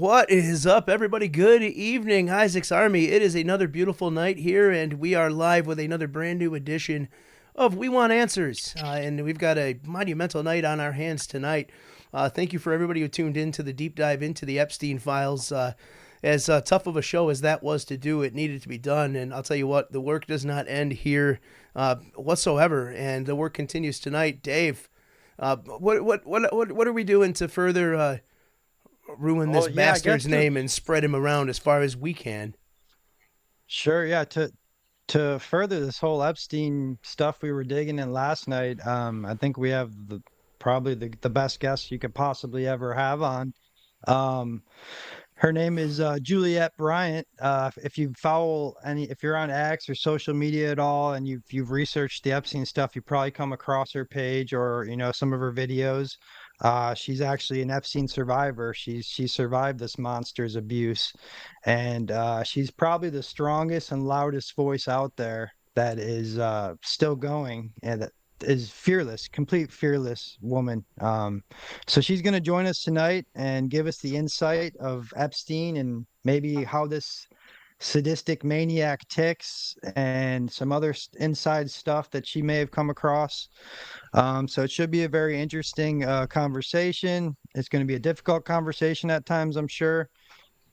What is up, everybody? Good evening, Isaac's Army. It is another beautiful night here, and we are live with another brand new edition of We Want Answers. And we've got a monumental night on our hands tonight. Thank you for everybody who tuned in to the deep dive into the Epstein files. As tough of a show as that was to do, it needed to be done. And I'll tell you what, the work does not end here whatsoever, and the work continues tonight. Dave, what are we doing to further ruin this Well, yeah, I guess bastard's name and spread him around as far as we can? sure, yeah, to further this whole Epstein stuff we were digging in last night, I think we have probably the best guest you could possibly ever have on. Um, Her name is Juliette Bryant. If you follow if you're on X or social media at all, and you've researched the Epstein stuff, you probably come across her page or some of her videos. She's actually an Epstein survivor. She survived this monster's abuse, and she's probably the strongest and loudest voice out there that is still going and that is fearless, complete fearless woman. So she's going to join us tonight and give us the insight of Epstein and maybe how this sadistic maniac ticks and some other inside stuff that she may have come across. So it should be a very interesting conversation. It's going to be a difficult conversation at times, I'm sure.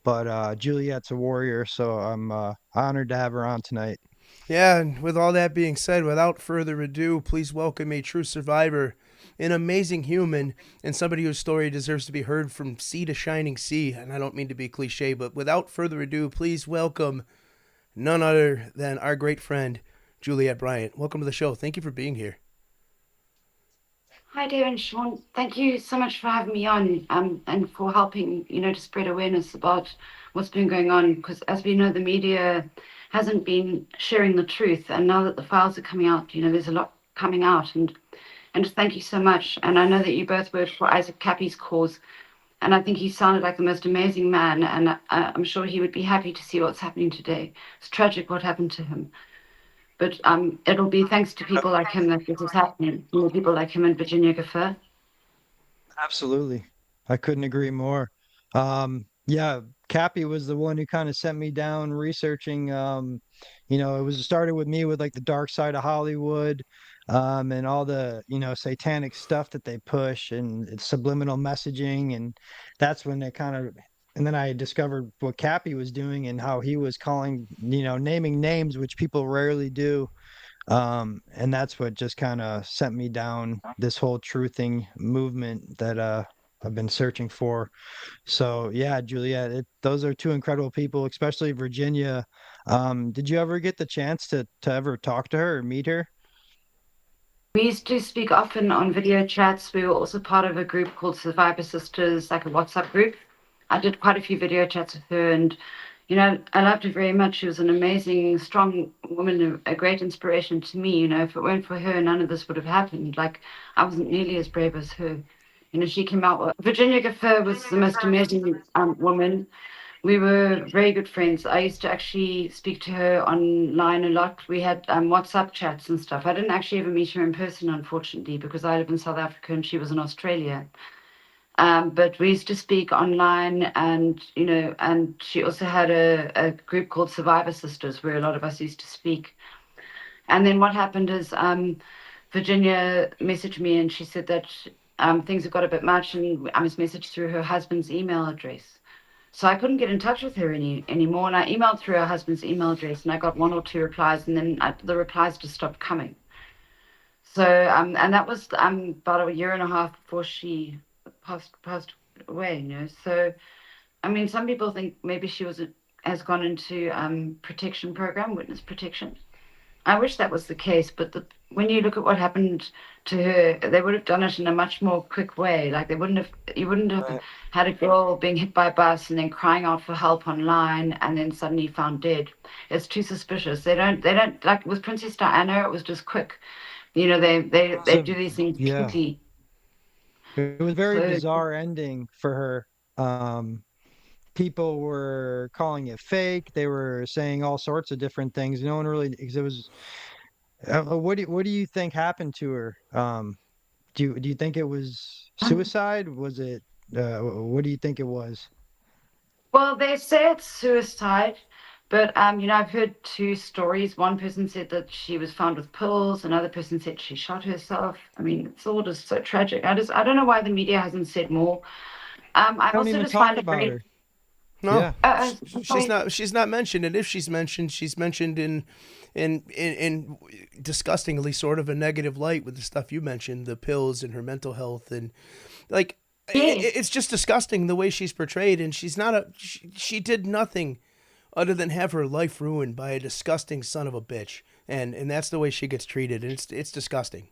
But Juliet's a warrior, so I'm honored to have her on tonight. Yeah, and with all that being said, without further ado, please welcome a true survivor, an amazing human, and somebody whose story deserves to be heard from sea to shining sea. And I don't mean to be cliche, but without further ado, please welcome none other than our great friend, Juliette Bryant. Welcome to the show. Thank you for being here. Hi, Dave and Sean. Thank you so much for having me on, and for helping, to spread awareness about what's been going on. Because as we know, the media hasn't been sharing the truth, and now that the files are coming out, there's a lot coming out, and just thank you so much. And I know that you both worked for Isaac Cappy's cause, and I think he sounded like the most amazing man, and I'm sure he would be happy to see what's happening today. It's tragic what happened to him. But it'll be thanks to people like him that this is happening. People like him and Virginia Gaffer. Absolutely. I couldn't agree more. Yeah, Cappy was the one who kind of sent me down researching. It was started with me with like the dark side of Hollywood, and all the, satanic stuff that they push and it's subliminal messaging. And that's when they kind of, and then I discovered what Cappy was doing and how he was calling, naming names, which people rarely do. And that's what just kind of sent me down this whole truthing movement that I've been searching for. So yeah, Juliet, those are two incredible people, especially Virginia. Did you ever get the chance to ever talk to her or meet her? We used to speak often on video chats. We were also part of a group called Survivor Sisters, like a WhatsApp group. I did quite a few video chats with her, and I loved her very much. She was an amazing, strong woman, a great inspiration to me. If it weren't for her, none of this would have happened. Like, I wasn't nearly as brave as her. She came out. Virginia Gaffer was the most amazing woman. We were very good friends. I used to actually speak to her online a lot. We had WhatsApp chats and stuff. I didn't actually ever meet her in person, unfortunately, because I live in South Africa and she was in Australia. But we used to speak online, and she also had a group called Survivor Sisters, where a lot of us used to speak. And then what happened is Virginia messaged me and she said that things have got a bit much, and I was messaged through her husband's email address. So I couldn't get in touch with her anymore. And I emailed through her husband's email address and I got one or two replies, and then the replies just stopped coming. So, and that was about a year and a half before she passed away. So, I mean, some people think maybe has gone into protection program, witness protection. I wish that was the case, but when you look at what happened to her, they would have done it in a much more quick way. Like you wouldn't have Right. had a girl being hit by a bus and then crying out for help online and then suddenly found dead. It's too suspicious. They don't like with Princess Diana. It was just quick. It was They a do these things Yeah, quickly. it was a very So bizarre ending for her. People were calling it fake. They were saying all sorts of different things. No one really, because it was. What do you think happened to her? Do you think it was suicide? Was it? What do you think it was? Well, they say it's suicide, but I've heard two stories. One person said that she was found with pills, another person said she shot herself. I mean, it's all just so tragic. I don't know why the media hasn't said more. I I don't also even just talk find it about very. her. No, Yeah. she's Sorry. not. She's not mentioned, and if she's mentioned in disgustingly sort of a negative light with the stuff you mentioned, the pills and her mental health, and like Yes. it's just disgusting the way she's portrayed. And she's not she did nothing other than have her life ruined by a disgusting son of a bitch, and that's the way she gets treated, and it's disgusting.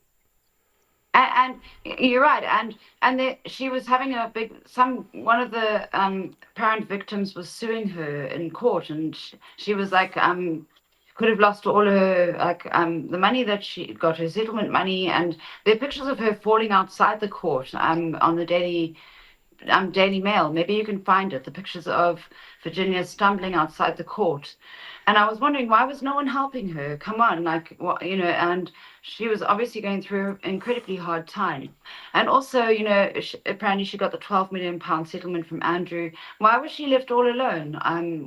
And you're right, she was having a big some one of the parent victims was suing her in court, and she was like could have lost all her the money that she got, her settlement money, and there are pictures of her falling outside the court on the Daily Mail. Maybe you can find it. The pictures of Virginia stumbling outside the court, and I was wondering why was no one helping her? Come on, like what And she was obviously going through an incredibly hard time, and also apparently she got the 12 million pound settlement from Andrew. Why was she left all alone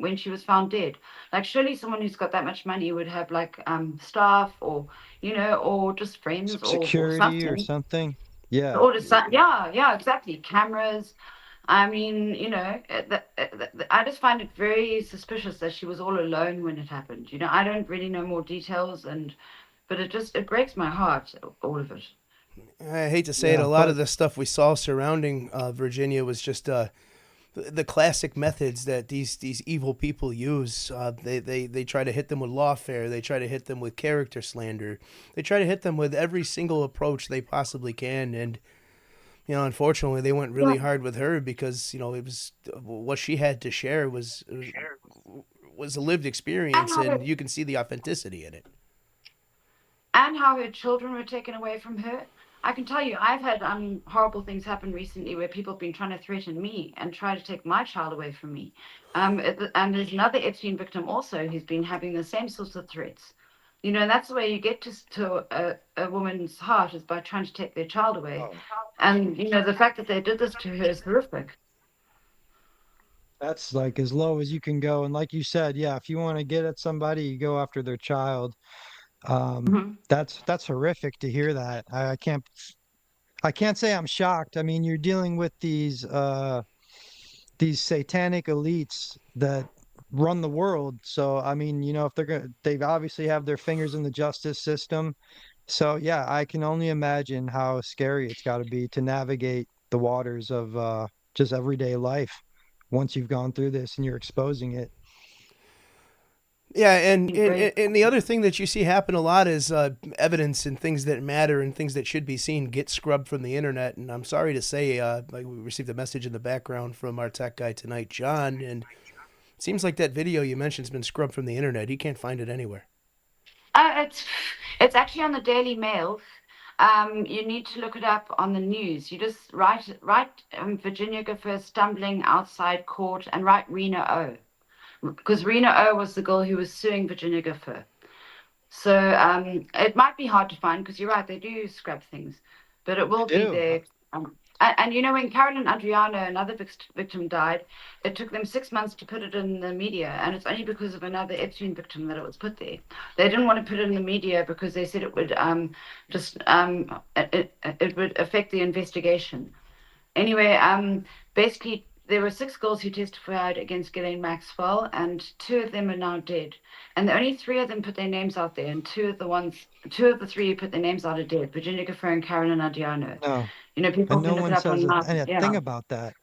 when she was found dead? Like surely someone who's got that much money would have like staff or or just Some friends or security or something. something. Yeah. Or just yeah, yeah, exactly. Cameras. I mean, I just find it very suspicious that she was all alone when it happened. I don't really know more details, but it breaks my heart, all of it. I hate to say it, a Yeah. lot of But the stuff we saw surrounding Virginia was just the classic methods that these evil people use. They try to hit them with lawfare. They try to hit them with character slander. They try to hit them with every single approach they possibly can. And unfortunately, they went Yeah. really hard with her because it was what she had to share was a lived And experience, how her, and you can see the authenticity in it. and how her children were taken away from her. I can tell you, I've had horrible things happen recently where people have been trying to threaten me and try to take my child away from me. And there's another Epstein victim also who's been having the same sorts of threats. And that's the way you get to a woman's heart is by trying to take their child away. And the fact that they did this to her is horrific. that's like as low as you can go. And like you said, yeah, if you want to get at somebody, you go after their child. Hmm. That's horrific to hear that. I can't say I'm shocked. I mean, you're dealing with these satanic elites that run the world. So I mean, if they obviously have their fingers in the justice system. So yeah, I can only imagine how scary it's got to be to navigate the waters of just everyday life once you've gone through this and you're exposing it. Yeah, and, and Very. and the other thing that you see happen a lot is evidence and things that matter and things that should be seen get scrubbed from the internet. And I'm sorry to say, we received a message in the background from our tech guy tonight, John, and it seems like that video you mentioned's been scrubbed from the internet. He can't find it anywhere. It's actually on the Daily Mail. You need to look it up on the news. You just write Virginia Gifford stumbling outside court and write Rena O, because Rena O was the girl who was suing Virginia Gifford. So it might be hard to find because you're right, they do scrub things, but it They will be do. there. And when Carolyn Adriano, another victim, died, it took them 6 months to put it in the media, and it's only because of another Epstein victim that it was put there. They didn't want to put it in the media because they said it would just it would affect the investigation. Anyway, basically, there were six girls who testified against Ghislaine Maxwell, and two of them are now dead. And the only three of them put their names out there, and two of the three who put their names out are dead: Virginia Gifford and Carolyn Adriano. No. People And can no look it one up says online. a thing Yeah, about that.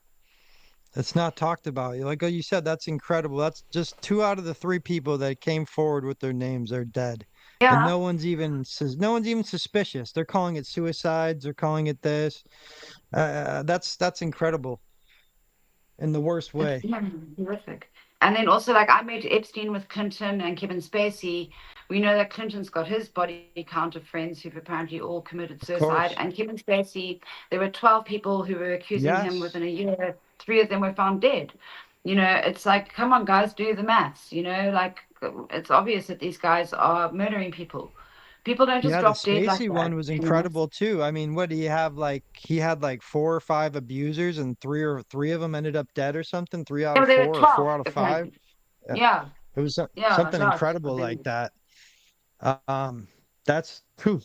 It's not talked about. Like you said, that's incredible. That's just two out of the three people that came forward with their names are dead. And yeah. no one's even suspicious. They're calling it suicides. They're calling it this. That's incredible in the worst It's way. horrific. And then also, like, I met Epstein with Clinton and Kevin Spacey. We know that Clinton's got his body count of friends who've apparently all committed Of suicide. course. And Kevin Spacey, there were 12 people who were accusing him Yes. within a year. Three of them were found dead. It's like, come on, guys, do the maths. Like, it's obvious that these guys are murdering people People don't just Yeah, the drop dead like Spacey that, one was you know. incredible too. I mean, what do you have like he had like 4 or 5 abusers and three of them ended up dead or something, 3 out Yeah, of there were 4 or 12 4 out of 5. apparently. Yeah. Yeah, It was yeah, something gosh, I incredible like think. that. That's phew,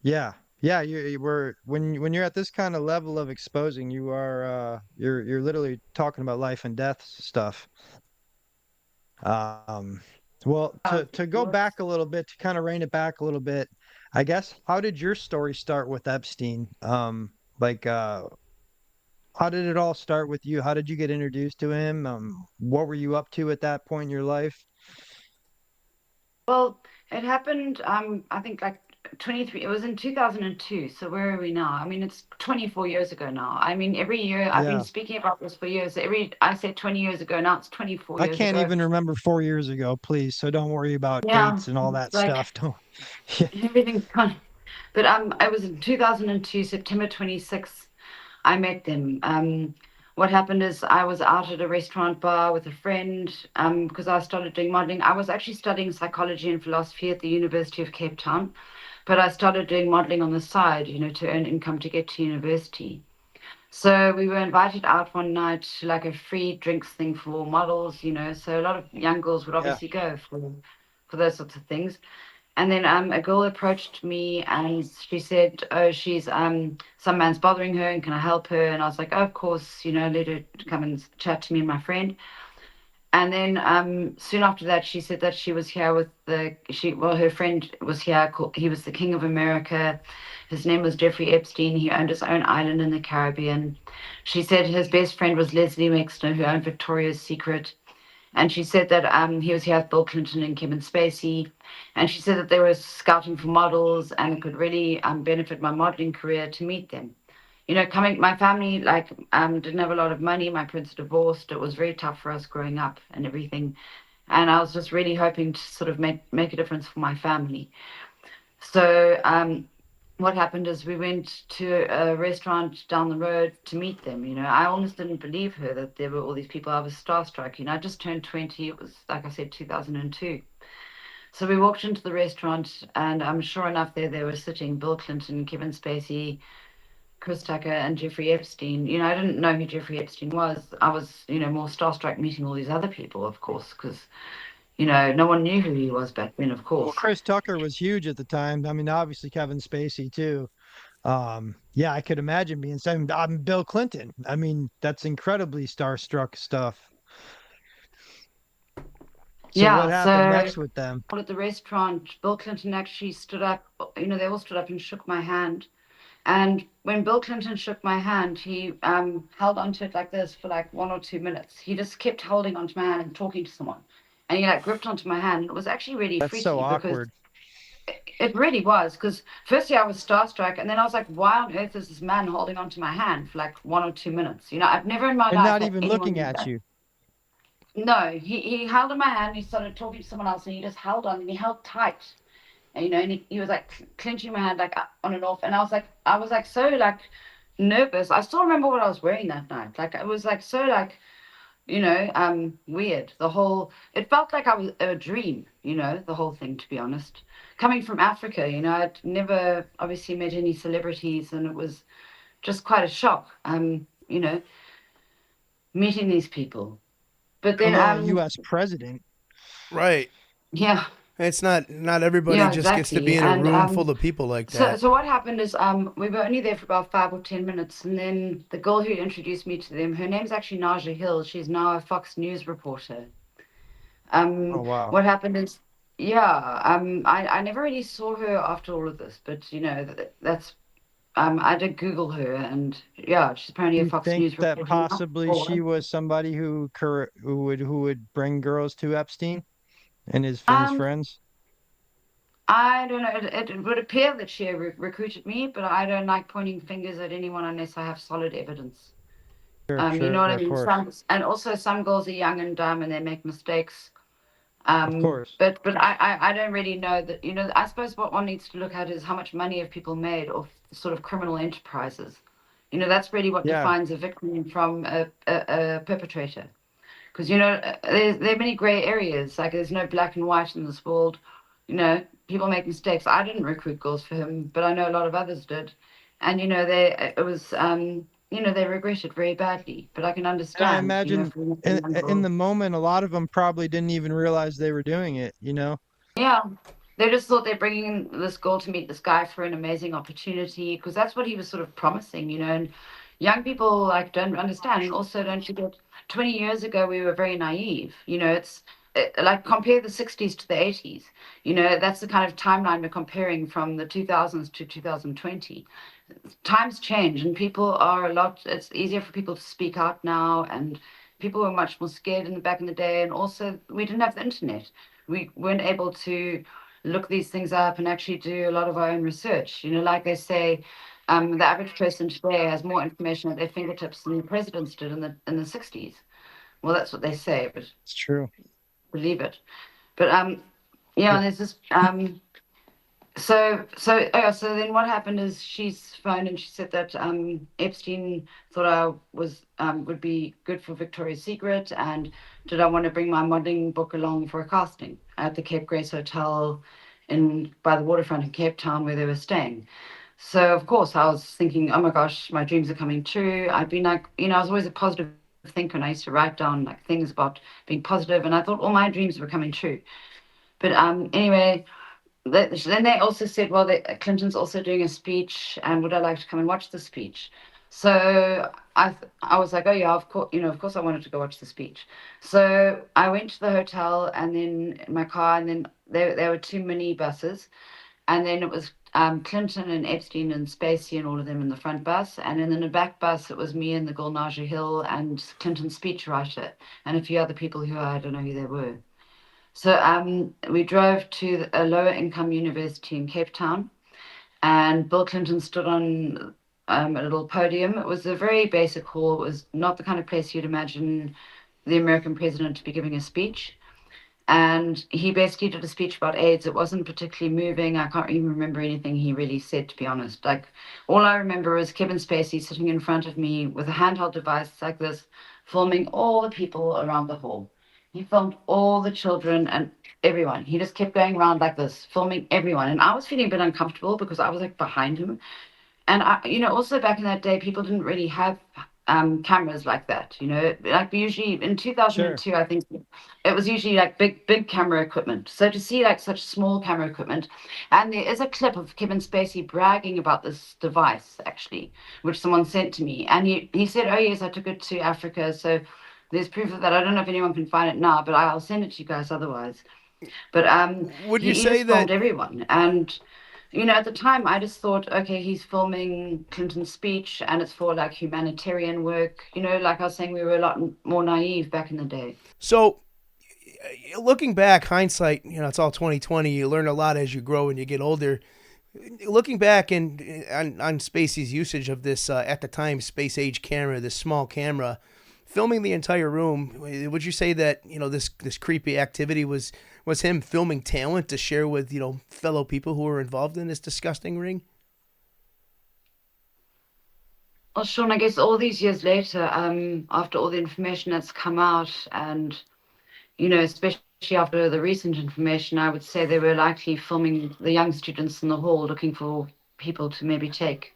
yeah. Yeah, you were when you're at this kind of level of exposing, you are you're literally talking about life and death stuff. Um, well, to go back a little bit, to kind of rein it back a little bit, I guess, how did your story start with Epstein? Like, how did it all start with you? How did you get introduced to him? What were you up to at that point in your life? Well, it happened, I think like 23, it was in 2002. So where are we now? I mean, it's 24 years ago now. I mean, every year I've been Yeah, speaking about this for years. I said 20 years ago, now it's 24 I years can't ago. even remember 4 years ago, please. So don't worry about Yeah, dates and all it's that like stuff. Don't. Yeah, everything's gone. But it was in 2002, September 26th. I met them. What happened is I was out at a restaurant bar with a friend because I started doing modeling. I was actually studying psychology and philosophy at the University of Cape Town, but I started doing modeling on the side, you know, to earn income to get to university. So we were invited out one night to like a free drinks thing for models, you know. So a lot of young girls would yeah, obviously go for those sorts of things. And then a girl approached me and she said, "Oh, she's some man's bothering her and can I help her?" And I was like, "Oh, of course, you know, let her come and chat to me and my friend." And then soon after that, she said that she was here with her friend was here. He was the King of America. His name was Jeffrey Epstein. He owned his own island in the Caribbean. She said his best friend was Leslie Wexner, who owned Victoria's Secret. And she said that he was here with Bill Clinton and Kevin Spacey. And she said that they were scouting for models and it could really benefit my modeling career to meet them. You know, my family like didn't have a lot of money. My parents divorced. It was very tough for us growing up and everything. And I was just really hoping to sort of make a difference for my family. So what happened is we went to a restaurant down the road to meet them. You know, I almost didn't believe her that there were all these people. I was starstruck. You know, I just turned 20. It was, like I said, 2002. So we walked into the restaurant, and sure enough, there they were sitting Bill Clinton, Kevin Spacey, Chris Tucker, and Jeffrey Epstein. You know, I didn't know who Jeffrey Epstein was. I was, you know, more starstruck meeting all these other people, of course, because, you know, no one knew who he was back then, of well, course. Chris Tucker was huge at the time. I mean, obviously Kevin Spacey too. Yeah, I could imagine being saying I'm Bill Clinton. I mean, that's incredibly starstruck stuff. So what Yeah, happened so next with them? at the restaurant, Bill Clinton actually stood up. You know, they all stood up and shook my hand. And when Bill Clinton shook my hand, he held onto it like this for like 1 or 2 minutes. He just kept holding onto my hand and talking to someone. And he like gripped onto my hand. It was actually really That's so freaky because awkward. it really was. Because firstly, I was starstruck. And then I was like, why on earth is this man holding onto my hand for like 1 or 2 minutes? You know, I've never in my And life not had even anyone looking do at that. you. No, he held on my hand. He started talking to someone else and he just held on and he held tight. And, you know, and he was like clenching my hand like on and off. And I was like so like nervous. I still remember what I was wearing that night. Like it was like so like, you know, weird. It felt like I was a dream, you know, the whole thing, to be honest. Coming from Africa, you know, I'd never obviously met any celebrities and it was just quite a shock, you know, meeting these people. But Let then, alone a U.S. president. Right. yeah, It's not everybody yeah, just gets to exactly. be in a And room full of people like so, that. so what happened is we were only there for about 5 or 10 minutes, and then the girl who introduced me to them, her name's actually Naja Hill. She's now a Fox News reporter. Oh wow. What happened is, yeah, I never really saw her after all of this, but you know that's I did Google her, and yeah, she's apparently Do a you Fox think News that reporter now. possibly she was somebody who would bring girls to Epstein and his Um, friends? I don't know. It would appear that she recruited me, but I don't like pointing fingers at anyone unless I have solid evidence. Sure, You know sure, what I of mean? course. And also some girls are young and dumb and they make mistakes. Of course. But I don't really know that, you know, I suppose what one needs to look at is how much money have people made off sort of criminal enterprises. You know, that's really what Yeah. defines a victim from a perpetrator. Because, you know, there are many gray areas. Like there's no black and white in this world. people make mistakes. I didn't recruit girls for him, but I know a lot of others did. And, they regret it very badly. But I can I understand, imagine for a young in girl. the moment, a lot of them probably didn't even realize they were doing it, you know? Yeah. They just thought they're bringing this girl to meet this guy for an amazing opportunity because that's what he was sort of promising, and young people like don't understand. And also, don't forget, 20 years ago we were very naive. Like compare the 60s to the 80s. That's the kind of timeline we're comparing from the 2000s to 2020. Times change and people are it's easier for people to speak out now, and people were much more scared in the back in the day, and also we didn't have the internet. We weren't able to look these things up and actually do a lot of our own research. Like they say, the average person today has more information at their fingertips than the presidents did in the 60s. Well, that's what they say, but It's true. believe it. But yeah, Yeah. and there's this so then what happened is she's phoned and she said that Epstein thought I was would be good for Victoria's Secret, and did I want to bring my modeling book along for a casting at the Cape Grace Hotel in by the waterfront in Cape Town where they were staying. So of course I was thinking, oh my gosh, my dreams are coming true. I'd been like, I was always a positive thinker, and I used to write down like things about being positive, and I thought all my dreams were coming true. But anyway, then they also said, well, Clinton's also doing a speech, and would I like to come and watch the speech? So I was like, oh yeah, of course I wanted to go watch the speech. So I went to the hotel, and then in my car, and then there were two mini buses, and then it was Clinton and Epstein and Spacey and all of them in the front bus, and then in the back bus it was me and the girl Naja Hill and Clinton's speechwriter and a few other people who I don't know who they were. So we drove to a lower income university in Cape Town, and Bill Clinton stood on a little podium. It was a very basic hall. It was not the kind of place you'd imagine the American president to be giving a speech. And he basically did a speech about AIDS. It wasn't particularly moving. I can't even remember anything he really said, to be honest. Like, all I remember is Kevin Spacey sitting in front of me with a handheld device like this, filming all the people around the hall. He filmed all the children and everyone. He just kept going around like this, filming everyone. And I was feeling a bit uncomfortable because I was like behind him. And also back in that day, people didn't really have cameras like that. Like usually in Sure. 2002, I think it was usually like big camera equipment. So to see like such small camera equipment, and there is a clip of Kevin Spacey bragging about this device actually, which someone sent to me, and he said, "Oh yes, I took it to Africa." So there's proof of that. I don't know if anyone can find it now, but I'll send it to you guys otherwise. But Would you he say just filmed that? everyone, and at the time, I just thought, okay, he's filming Clinton's speech and it's for like humanitarian work. Like I was saying, we were a lot more naive back in the day. So, looking back, hindsight, it's all 2020. You learn a lot as you grow and you get older. Looking back and on Spacey's usage of this at the time space age camera, this small camera, filming the entire room, would you say that this creepy activity was him filming talent to share with fellow people who were involved in this disgusting ring? Well, Sean, I guess all these years later, after all the information that's come out, and especially after the recent information, I would say they were likely filming the young students in the hall, looking for people to maybe take.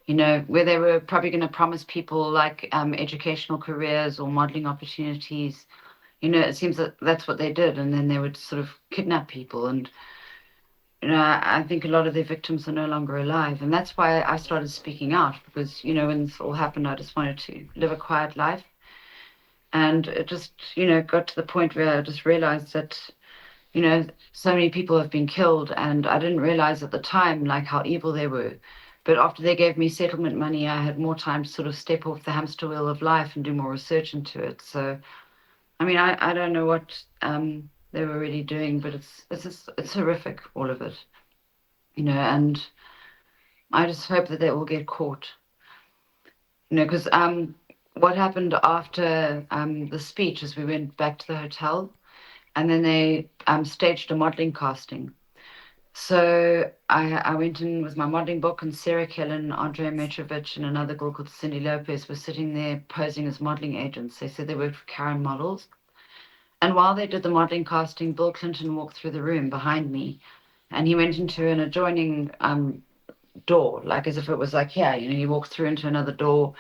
Where they were probably going to promise people like educational careers or modeling opportunities. It seems that that's what they did, and then they would sort of kidnap people. And I think a lot of their victims are no longer alive, and that's why I started speaking out, because when this all happened, I just wanted to live a quiet life, and it just got to the point where I just realized that so many people have been killed, and I didn't realize at the time like how evil they were. But after they gave me settlement money, I had more time to sort of step off the hamster wheel of life and do more research into it. So I mean, I don't know what they were really doing, but it's horrific, all of it, and I just hope that they all get caught, because what happened after the speech is we went back to the hotel, and then they staged a modeling casting. So I went in with my modeling book, and Sarah Kellen, Andrea Metrovich, and another girl called Cindy Lopez were sitting there posing as modeling agents. They said they worked for Karen Models. And while they did the modeling casting, Bill Clinton walked through the room behind me, and he went into an adjoining door, like as if it was like here. He walked through into another door,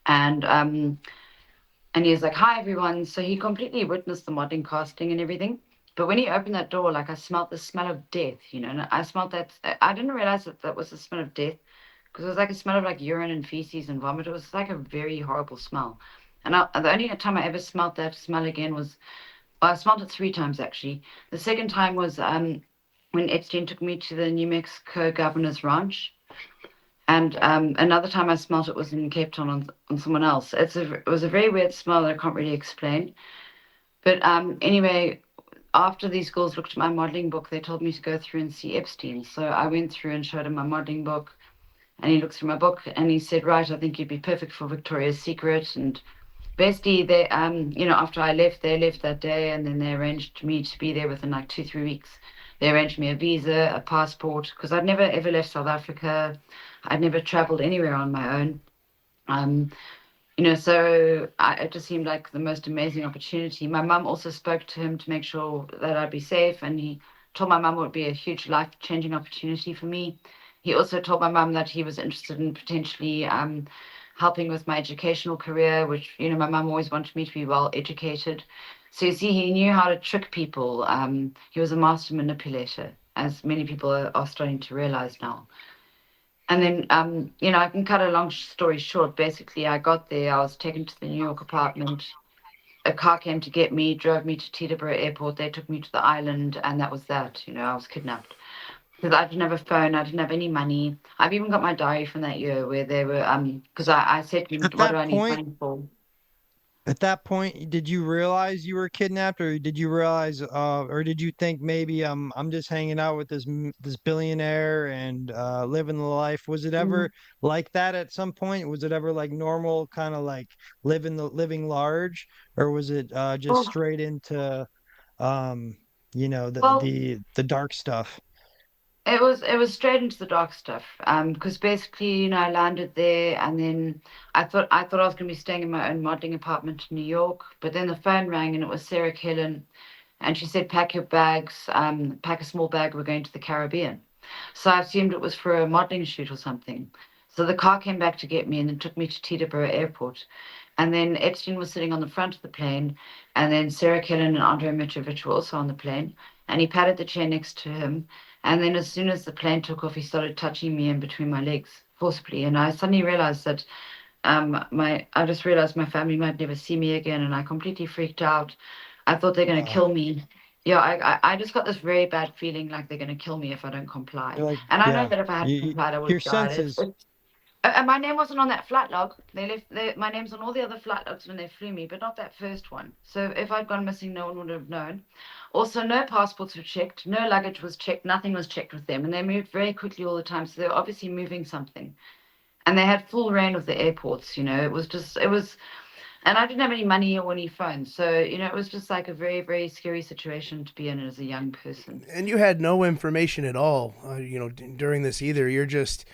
and and he was like, "Hi, everyone." So he completely witnessed the modeling casting and everything. But when he opened that door, like I smelled the smell of death. And I smelled that. I didn't realize that that was the smell of death because it was like a smell of like urine and feces and vomit. It was like a very horrible smell. And the only time I ever smelled that smell again was, well, I smelled it three times actually. The second time was when Epstein took me to the New Mexico governor's ranch. And another time I smelled it was in Cape Town on someone else. It was a very weird smell that I can't really explain. But anyway, after these girls looked at my modeling book, they told me to go through and see Epstein. So I went through and showed him my modeling book, and he looked through my book and he said, "Right, I think you'd be perfect for Victoria's Secret." And basically, after I left, they left that day, and then they arranged me to be there within like 2, 3 weeks. They arranged me a visa, a passport, because I'd never ever left South Africa. I'd never traveled anywhere on my own. Um, it just seemed like the most amazing opportunity. My mum also spoke to him to make sure that I'd be safe, and he told my mum it would be a huge life-changing opportunity for me. He also told my mum that he was interested in potentially helping with my educational career, which, my mum always wanted me to be well educated. So you see, he knew how to trick people. He was a master manipulator, as many people are starting to realize now. And then, I can cut a long story short. Basically, I got there, I was taken to the New York apartment. A car came to get me, drove me to Teterboro Airport. They took me to the island, and that was that. I was kidnapped. Because I didn't have a phone, I didn't have any money. I've even got my diary from that year where they were, because I said to him, At "What do that I need point, money for?" At that point, did you realize you were kidnapped, or did you realize, or did you think maybe I'm just hanging out with this billionaire and living the life? Was it ever Mhm. like that at some point? Was it ever like normal, kind of like living large, or was it just Well, straight into um, the well, the dark stuff? it was straight into the dark stuff. Because basically, I landed there, and then I thought I was gonna be staying in my own modeling apartment in New York, but then the phone rang and it was Sarah Killen, and she said, "Pack your bags, pack a small bag. We're going to the Caribbean." So I assumed it was for a modeling shoot or something. So the car came back to get me and then took me to Teterboro Airport. And then Epstein was sitting on the front of the plane, and then Sarah Killen and Andrei Mitrovic were also on the plane. And he patted the chair next to him. And then as soon as the plane took off, he started touching me in between my legs forcibly. And I suddenly realized that I just realized my family might never see me again, and I completely freaked out. I thought they're gonna Uh, kill me. Yeah, I just got this very bad feeling like they're gonna kill me if I don't comply. you're like, And I know yeah, that if I had complied, I would your have died. senses. And my name wasn't on that flight log. My name's on all the other flight logs when they flew me, but not that first one. So if I'd gone missing, no one would have known. Also, no passports were checked, no luggage was checked, nothing was checked with them, and they moved very quickly all the time. So they were obviously moving something, and they had full reign of the airports. It was, and I didn't have any money or any phones. So, it was just like a very, very scary situation to be in as a young person. And you had no information at all, during this either. You're just,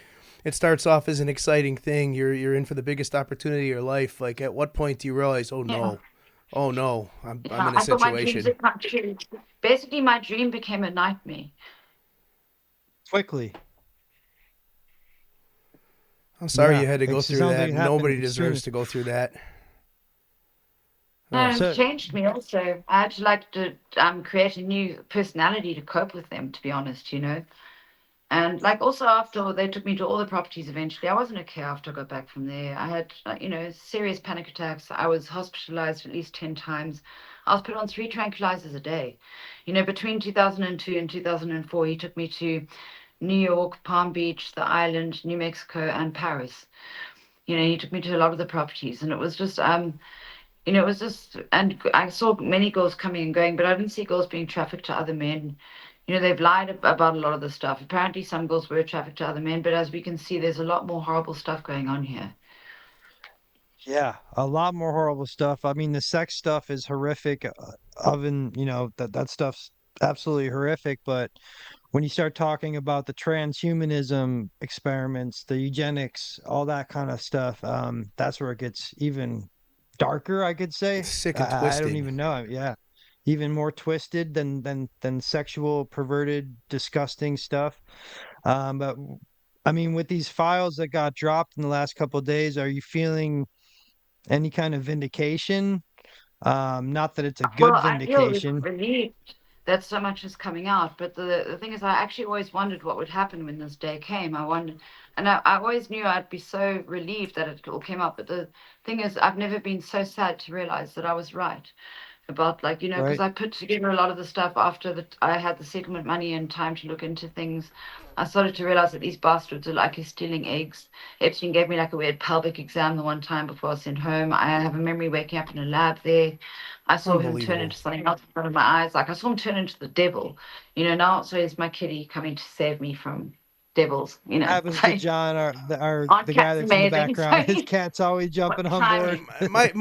it starts off as an exciting thing. You're in for the biggest opportunity of your life. Like, at what point do you realize, Yeah. oh no, I'm Yeah. in a I thought my dreams situation. had come true. Basically, my dream became a nightmare. Quickly. I'm sorry Yeah, you had to go it through sounds like that. it happened Nobody extremely. deserves to go through that. No, Oh, it So changed me also. I had to create a new personality to cope with them, to be honest. And like also after they took me to all the properties eventually, I wasn't okay after I got back from there. I had, serious panic attacks. I was hospitalized at least 10 times. I was put on 3 tranquilizers a day. Between 2002 and 2004, he took me to New York, Palm Beach, the island, New Mexico, and Paris. He took me to a lot of the properties, and and I saw many girls coming and going, but I didn't see girls being trafficked to other men. They've lied about a lot of the stuff. Apparently, some girls were trafficked to other men, but as we can see, there's a lot more horrible stuff going on here. yeah, a lot more horrible stuff. I mean, the sex stuff is horrific. Oven, that stuff's absolutely horrific. But when you start talking about the transhumanism experiments, the eugenics, all that kind of stuff, that's where it gets even darker, I could say. sick and I don't twisted. even know. Yeah. even more twisted than sexual, perverted, disgusting stuff. But I mean, with these files that got dropped in the last couple of days, are you feeling any kind of vindication? Not that it's a Well, good I feel vindication, relieved that so much is coming out, but the thing is, I actually always wondered what would happen when this day came. I wondered, and I always knew I'd be so relieved that it all came out. But the thing is, I've never been so sad to realize that I was right about, like, because right? I put together a lot of the stuff after that I had the settlement money and time to look into things. I started to realize that these bastards are like stealing eggs. Epstein gave me like a weird pelvic exam the one time before I was sent home. I have a memory waking up in a lab there. I saw him turn Unbelievable. into something else in front of my eyes. Like I saw him turn into the devil. Now so he's my kitty coming to save me from devils. Happens to So John, aren't the guy cats that's in the amazing? background. So His cat's always jumping what on board. timing?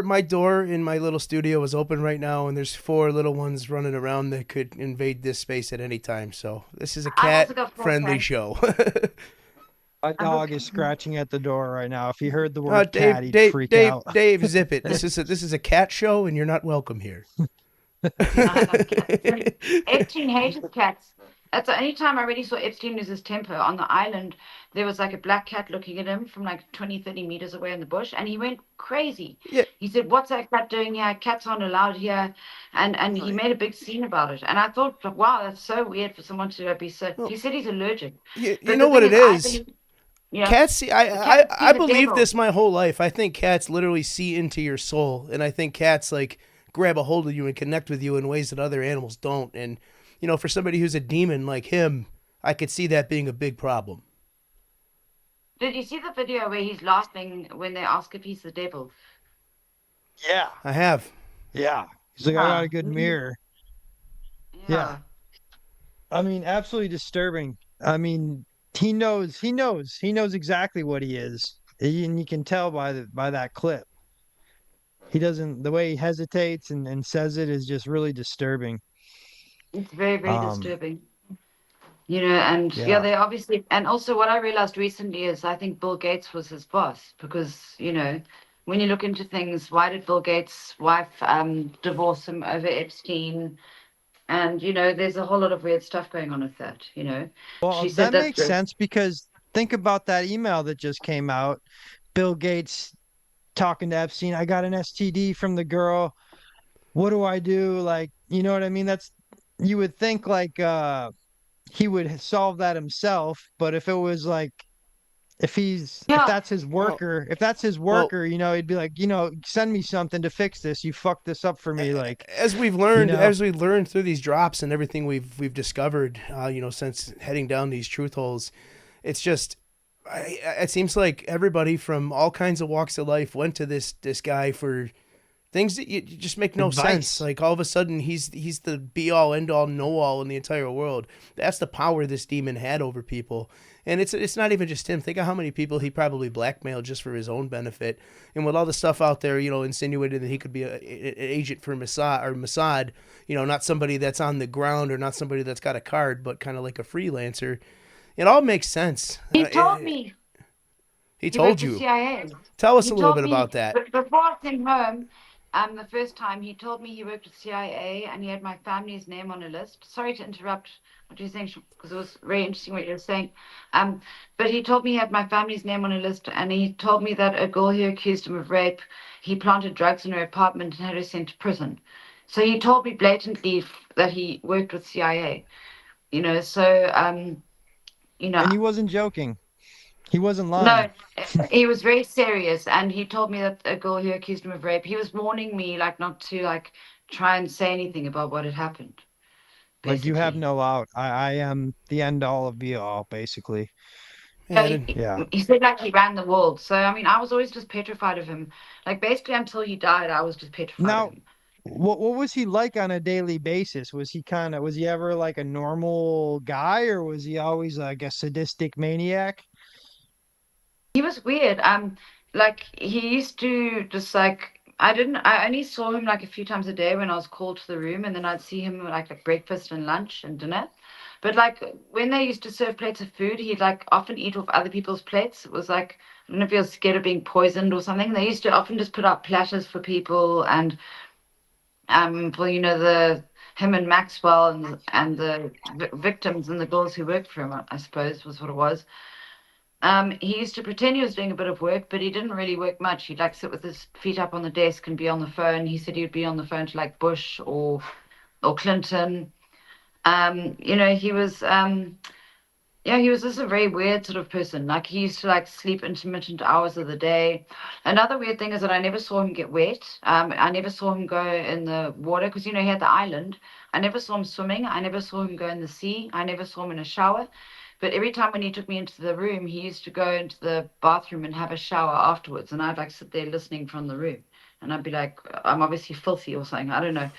My door in my little studio is open right now, and there's four little ones running around that could invade this space at any time. So this is a I've also cat got four friendly cats. show. My I've got dog is scratching at the door right now. If he heard the uh, word cat, Dave, he'd Dave, freak Dave, out. Dave, zip it. This is a cat show, and you're not welcome here. I love cats. Epstein hated cats. That's the only time I really saw Epstein lose his temper. On the island, there was like a black cat looking at him from like 20, 30 meters away in the bush, and he went crazy. Yeah, He said, "What's that cat doing here? Cats aren't allowed here." And he made a big scene about it. And I thought, wow, that's so weird for someone to be so. well, He said he's allergic. you But the know what thing it is, I is. believe, yeah, Cats see. the I cats see I the believe devil. this my whole life. I think cats literally see into your soul, and I think cats like grab a hold of you and connect with you in ways that other animals don't. And for somebody who's a demon like him, I could see that being a big problem. Did you see the video where he's laughing when they ask if he's the devil? Yeah, I have. yeah. He's like, I got Yeah. a good mirror. Yeah. Yeah. I mean, absolutely disturbing. I mean, he knows exactly what he is. And you can tell by that clip. He doesn't, the way he hesitates and says it is just really disturbing. It's very, very Um, disturbing. And yeah, yeah. they obviously, and also what I realized recently is I think Bill Gates was his boss because, when you look into things, why did Bill Gates' wife divorce him over Epstein? And, there's a whole lot of weird stuff going on with that. Well, She said that that, makes sense because think about that email that just came out. Bill Gates talking to Epstein. I got an STD from the girl. What do I do? Like, you know what I mean? You would think like he would solve that himself, but if it was like if yeah, Well, if that's his well, worker, he'd be like, send me something to fix this. You fucked this up for me, like, as we've you learned, know. as we learned through these drops and everything we've discovered, since heading down these truth holes, it's just. It seems like everybody from all kinds of walks of life went to this guy for things that you just make no sense. Advice. Like all of a sudden he's the be all end all know all in the entire world. That's the power this demon had over people. And it's not even just him. Think of how many people he probably blackmailed just for his own benefit. And with all the stuff out there, insinuated that he could be an agent for Mossad, not somebody that's on the ground or not somebody that's got a card, but kind of like a freelancer. It all makes sense. he told me He he worked told for you. CIA. Tell us He a little told bit me about that. before I sent home, the first time he told me he worked with CIA and he had my family's name on a list. Sorry to interrupt what you're saying because it was very interesting what you're saying. Um, but he told me he had my family's name on a list and he told me that a girl who accused him of rape, he planted drugs in her apartment and had her sent to prison. So he told me blatantly that he worked with CIA. So you know, And he wasn't joking. He wasn't lying. no, he was very serious, and he told me that a girl who accused him of rape. He was warning me, like, not to like try and say anything about what had happened. Like you have Basically, no out. I am the end all of be all, basically. Yeah, yeah, and Yeah. he said like he ran the world. So I mean, I was always just petrified of him. Like basically until he died, I was just petrified of Now, him. what was he like on a daily basis? Was he ever like a normal guy or was he always like a sadistic maniac? He was weird. Like he used to just like I only saw him like a few times a day when I was called to the room, and then I'd see him like at breakfast and lunch and dinner. But like when they used to serve plates of food, he'd like often eat off other people's plates. It was like I don't know if he was scared of being poisoned or something. They used to often just put out platters for people, and For the him and Maxwell and the victims and the girls who worked for him, I suppose was what it was. He used to pretend he was doing a bit of work, but he didn't really work much. He'd like sit with his feet up on the desk and be on the phone. He said he'd be on the phone to like Bush or Clinton. He was yeah, he was just a very weird sort of person. Like he used to like sleep intermittent hours of the day. Another weird thing is that I never saw him get wet. I never saw him go in the water because he had the island. I never saw him swimming. I never saw him go in the sea. I never saw him in a shower. But every time when he took me into the room, he used to go into the bathroom and have a shower afterwards. And I'd like sit there listening from the room. And I'd be like, I'm obviously filthy or something. I don't know.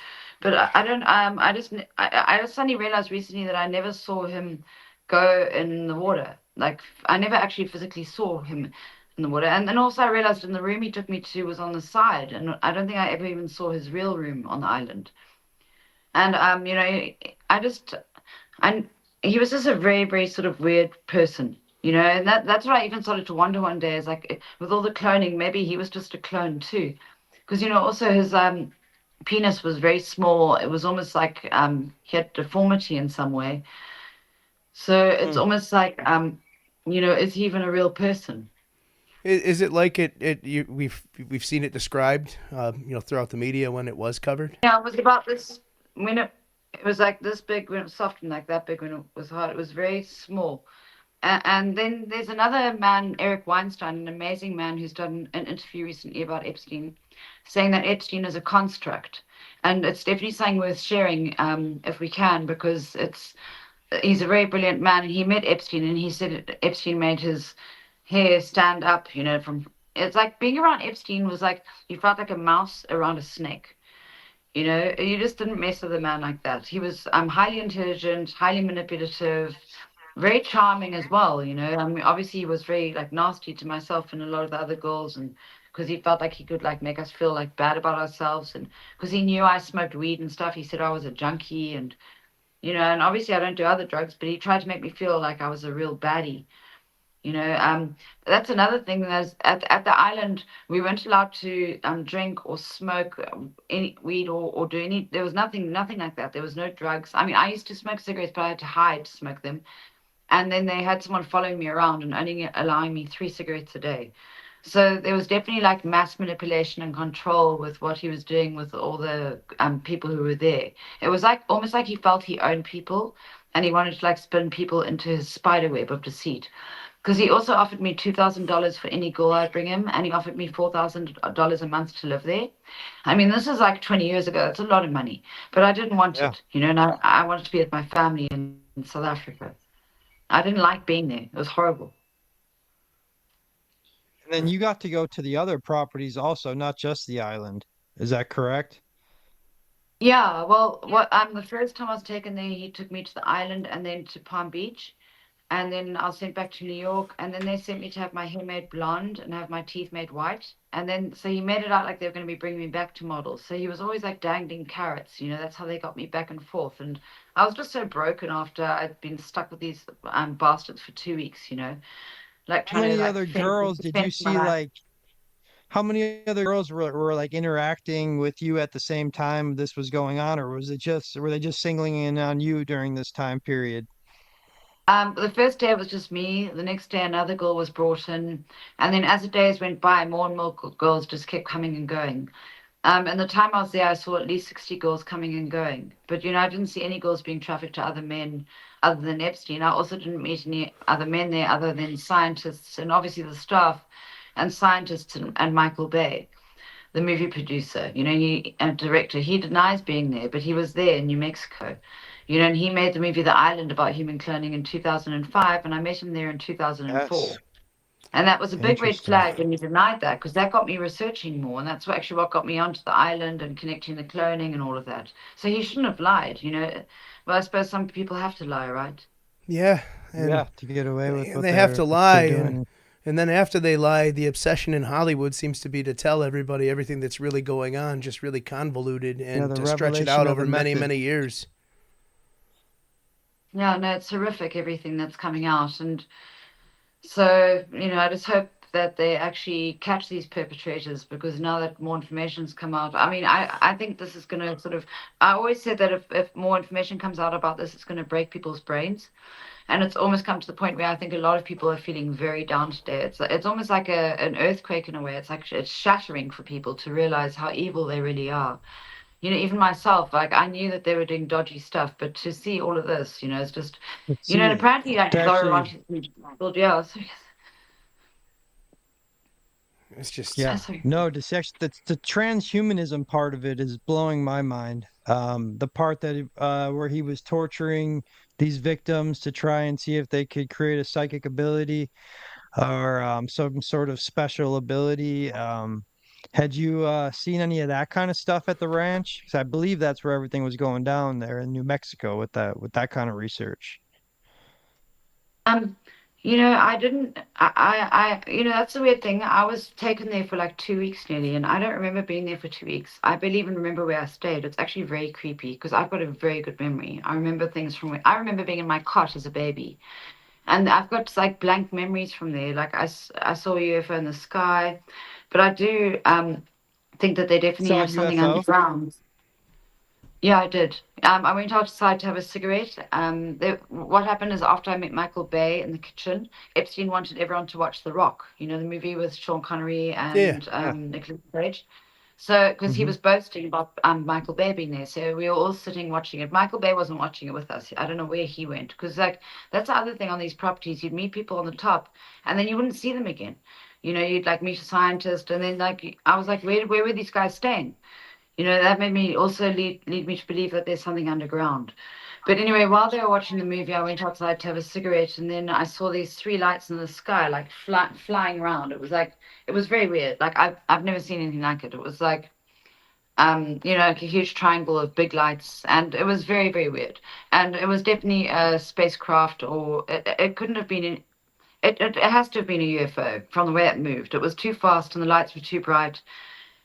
But I don't, I just suddenly realized recently that I never saw him go in the water. Like I never actually physically saw him in the water. And then also I realized in the room he took me to was on the side, and I don't think I ever even saw his real room on the island. And I just I he was just a very, very sort of weird person. And that's what I even started to wonder one day is like with all the cloning, maybe he was just a clone too. Because also his penis was very small. It was almost like he had deformity in some way. So it's Hmm. almost like, is he even a real person? Is it like we've seen it described, throughout the media when it was covered? Yeah, it was about this when it was like this big when it was soft and like that big when it was hard. It was very small. And then there's another man, Eric Weinstein, an amazing man who's done an interview recently about Epstein, saying that Epstein is a construct. And it's definitely something worth sharing if we can, because he's a very brilliant man. And he met Epstein, and he said Epstein made his hair stand up, from it's like being around Epstein was like you felt like a mouse around a snake. You just didn't mess with a man like that. He was highly intelligent, highly manipulative, very charming as well. I mean, obviously he was very like nasty to myself and a lot of the other girls, and because he felt like he could like make us feel like bad about ourselves, and because he knew I smoked weed and stuff, he said I was a junkie, and and obviously I don't do other drugs, but he tried to make me feel like I was a real baddie. You know, um, that's another thing. There's at the island, we weren't allowed to drink or smoke any weed or do any. There was nothing like that. There was no drugs. I mean, I used to smoke cigarettes, but I had to hide to smoke them. And then they had someone following me around and only allowing me 3 cigarettes a day. So there was definitely like mass manipulation and control with what he was doing with all the people who were there. It was like almost like he felt he owned people, and he wanted to like spin people into his spider web of deceit. Because he also offered me $2,000 for any girl I'd bring him, and he offered me $4,000 a month to live there. I mean, this is like 20 years ago. That's a lot of money, but I didn't want Yeah. it, and I wanted to be with my family in South Africa. I didn't like being there. It was horrible. And then you got to go to the other properties also, not just the island. Is that correct? Yeah, well, what the first time I was taken there, he took me to the island and then to Palm Beach, and then I was sent back to New York, and then they sent me to have my hair made blonde and have my teeth made white, and then so he made it out like they were going to be bringing me back to models. So he was always like dangling carrots, that's how they got me back and forth, and I was just so broken after I'd been stuck with these bastards for 2 weeks, like How trying to many like other girls did you fend for my see life. like how many other girls were like interacting with you at the same time this was going on, or was it just were they just singling in on you during this time period? The first day it was just me. The next day another girl was brought in, and then as the days went by, more and more girls just kept coming and going. And the time I was there, I saw at least 60 girls coming and going. But I didn't see any girls being trafficked to other men other than Epstein. I also didn't meet any other men there other than scientists and obviously the staff and scientists and Michael Bay, the movie producer, he and director. He denies being there, but he was there in New Mexico. And he made the movie The Island about human cloning in 2005, and I met him there in 2004. Yes. And that was a big red Interesting. flag when you denied that, because that got me researching more. And that's what got me onto the island and connecting the cloning and all of that. So he shouldn't have lied. Well, I suppose some people have to lie, right? Yeah, and Yeah, to get away with they have to what they're lie, doing. and then after they lie, the obsession in Hollywood seems to be to tell everybody everything that's really going on, just really convoluted, Yeah, and the to stretch it revelation out of over the many, method. many years. Yeah, no, it's horrific, everything that's coming out. And so, I just hope that they actually catch these perpetrators, because now that more information's come out, I mean, I think this is going to sort of, I always said that if more information comes out about this, it's going to break people's brains. And it's almost come to the point where I think a lot of people are feeling very down today. It's almost like an earthquake in a way. It's like it's shattering for people to realize how evil they really are. You know, even myself, like I knew that they were doing dodgy stuff, but to see all of this, you know, it's just, Let's you know, and see. apparently like To actually, Laura well, yeah, sorry, It's just yeah, sorry. no, that's the transhumanism part of it is blowing my mind. The part where he was torturing these victims to try and see if they could create a psychic ability or some sort of special ability. Had you seen any of that kind of stuff at the ranch? 'Cause I believe that's where everything was going down there in New Mexico with that kind of research. Um, you know, I didn't, you know, that's the weird thing. I was taken there for like 2 weeks nearly, and I don't remember being there for 2 weeks. I barely even remember where I stayed. It's actually very creepy because I've got a very good memory. I remember things from I remember being in my cot as a baby, and I've got like blank memories from there. Like I saw a UFO in the sky, but I do think that they definitely Saw a have something UFO. underground. Yeah, I did. I went outside to have a cigarette. What happened is after I met Michael Bay in the kitchen, Epstein wanted everyone to watch The Rock, you know, the movie with Sean Connery yeah. and Yeah. Nicolas Cage. So, because he Hmm. was boasting about Michael Bay being there, so we were all sitting watching it. Michael Bay wasn't watching it with us. I don't know where he went, because like that's the other thing on these properties. You'd meet people on the top, and then you wouldn't see them again. You know, you'd like meet a scientist, and then like I was like, where were these guys staying? You know, that made me also lead me to believe that there's something underground. But anyway, while they were watching the movie, I went outside to have a cigarette, and then I saw these three lights in the sky, like flying around. It was like it was very weird. Like I've never seen anything like it. It was like you know, like a huge triangle of big lights, and it was very, very weird. And it was definitely a spacecraft, or it couldn't have been. It has to have been a UFO from the way it moved. It was too fast, and the lights were too bright.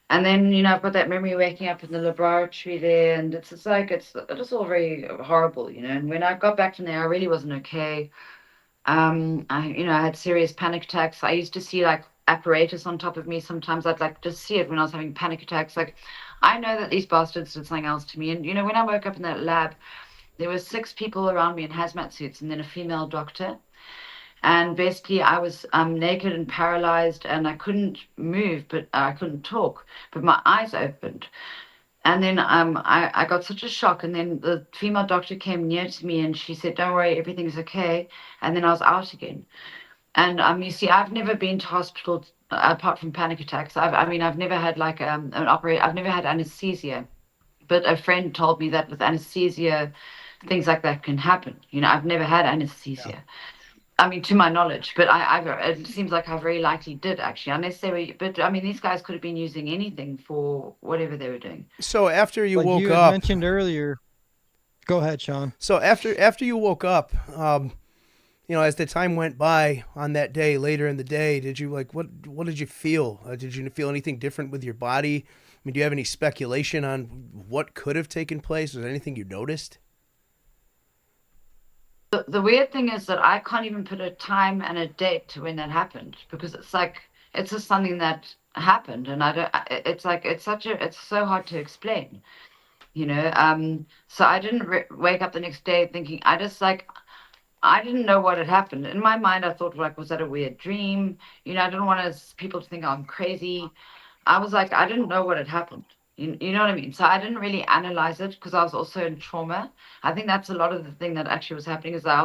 And then, you know, I've got that memory waking up in the laboratory there, and it's just like it's all very horrible, you know. And when I got back from there, I really wasn't okay. You know, I had serious panic attacks. I used to see like apparatus on top of me. Sometimes I'd like just see it when I was having panic attacks. Like, I know that these bastards did something else to me. And you know, when I woke up in that lab, there were six people around me in hazmat suits, and then a female doctor. And basically, I was naked and paralyzed, and I couldn't move, but I couldn't talk. But my eyes opened. And then I got such a shock. And then the female doctor came near to me and she said, "Don't worry, everything's okay." And then I was out again. And you see, I've never been to hospital apart from panic attacks. I mean, I've never had like an operate. I've never had anesthesia. But a friend told me that with anesthesia, things like that can happen. You know, I've never had Yeah. anesthesia. I mean, to my knowledge, but it seems like I very likely did actually, unless they were. But I mean, these guys could have been using anything for whatever they were doing. So after you Like woke you had up, mentioned earlier. Go ahead, Sean. so after you woke up, you know, as the time went by on that day, later in the day, did you like what did you feel? Did you feel anything different with your body? I mean, do you have any speculation on what could have taken place? Was there anything you noticed? The weird thing is that I can't even put a time and a date to when that happened, because it's like it's just something that happened, and I don't. It's like it's so hard to explain, you know. So I didn't wake up the next day thinking. I just like I didn't know what had happened. In my mind, I thought like, was that a weird dream? You know, I didn't want people to think I'm crazy. I was like, I didn't know what had happened. You know what I mean? So I didn't really analyze it because I was also in trauma. I think that's a lot of the thing that actually was happening is that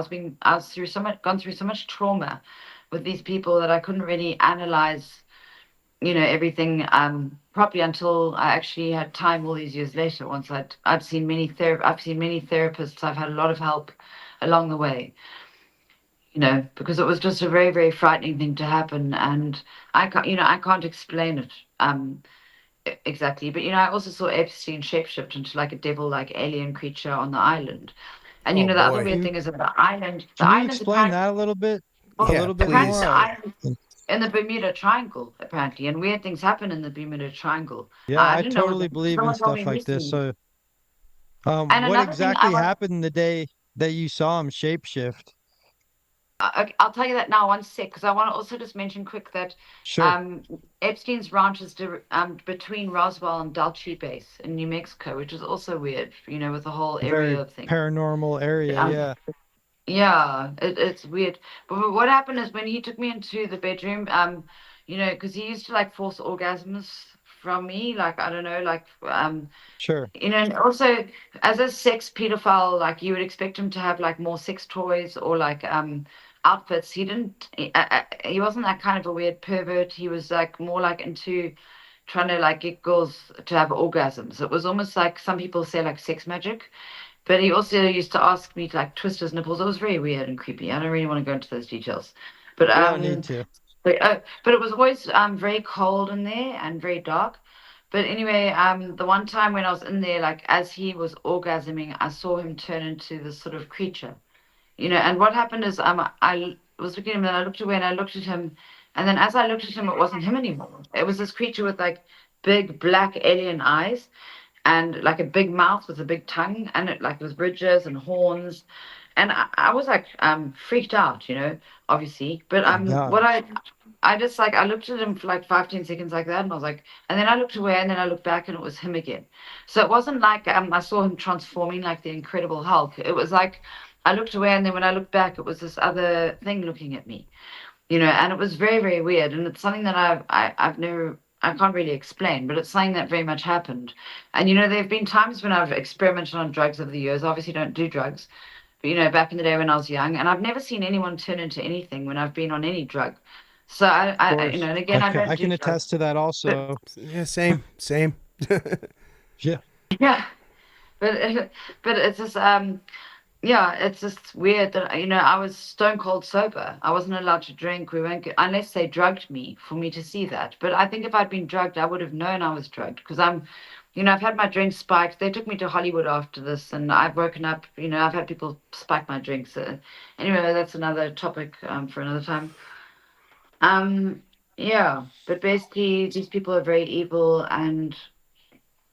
I was through so much, gone through so much trauma with these people that I couldn't really analyze, you know, everything properly until I actually had time all these years later. Once I've seen many therapists. I've had a lot of help along the way, you know, because it was just a very, very frightening thing to happen, and I can't explain it. Exactly. But you know, I also saw Epstein shapeshift into like a devil-like alien creature on the island. And you Oh know, the other boy. weird thing is that the Can you island explain apparently, that a well, Yeah, little bit apparently more? please. the island in the Bermuda Triangle, apparently, and weird things happen in the Bermuda Triangle. Yeah, I I didn't know what totally believe in someone told me stuff like this. recently. So, And what another thing I exactly want happened the day that you saw him shapeshift? Okay, I'll tell you that now, one sec, because I want to also just mention quick that Sure. um, Epstein's ranch is between Roswell and Dulce Base in New Mexico, which is also weird, with the whole Very area of things. paranormal area. Um, Yeah. yeah, it's weird. But what happened is when he took me into the bedroom, because he used to like force orgasms from me, like I don't know, like Sure. and also as a sex pedophile, like you would expect him to have like more sex toys or like outfits. He didn't. He wasn't that kind of a weird pervert. He was like more like into trying to like get girls to have orgasms. It was almost like some people say like sex magic. But he also used to ask me to like twist his nipples. It was very weird and creepy. I don't really want to go into those details. But We don't need um, to. but it was always very cold in there and very dark. But anyway, the one time when I was in there, like as he was orgasming, I saw him turn into this sort of creature, And what happened is, I was looking at him, and I looked away, and I looked at him, and then as I looked at him, it wasn't him anymore. It was this creature with like big black alien eyes and like a big mouth with a big tongue, and it like with ridges and horns, and I was like freaked out, obviously. But My God. what I just like I looked at him for like 5, 10 seconds like that, and I was like, and then I looked away, and then I looked back, and it was him again. So it wasn't like I saw him transforming like the Incredible Hulk. It was like I looked away, and then when I looked back, it was this other thing looking at me, and it was very, very weird. And it's something that I've never, I can't really explain, but it's something that very much happened. And, there have been times when I've experimented on drugs over the years. I obviously don't do drugs, but, back in the day when I was young, and I've never seen anyone turn into anything when I've been on any drug. So Of course. and again, I don't I do can drugs, attest to that but also. Yeah, same, same. Yeah. yeah, but, but it's just, yeah, it's just weird that I was stone cold sober. I wasn't allowed to drink. We weren't unless they drugged me for me to see that. But I think if I'd been drugged, I would have known I was drugged because I've had my drinks spiked. They took me to Hollywood after this, and I've woken up. I've had people spike my drinks. Anyway, that's another topic for another time. Um, yeah, but basically, these people are very evil, and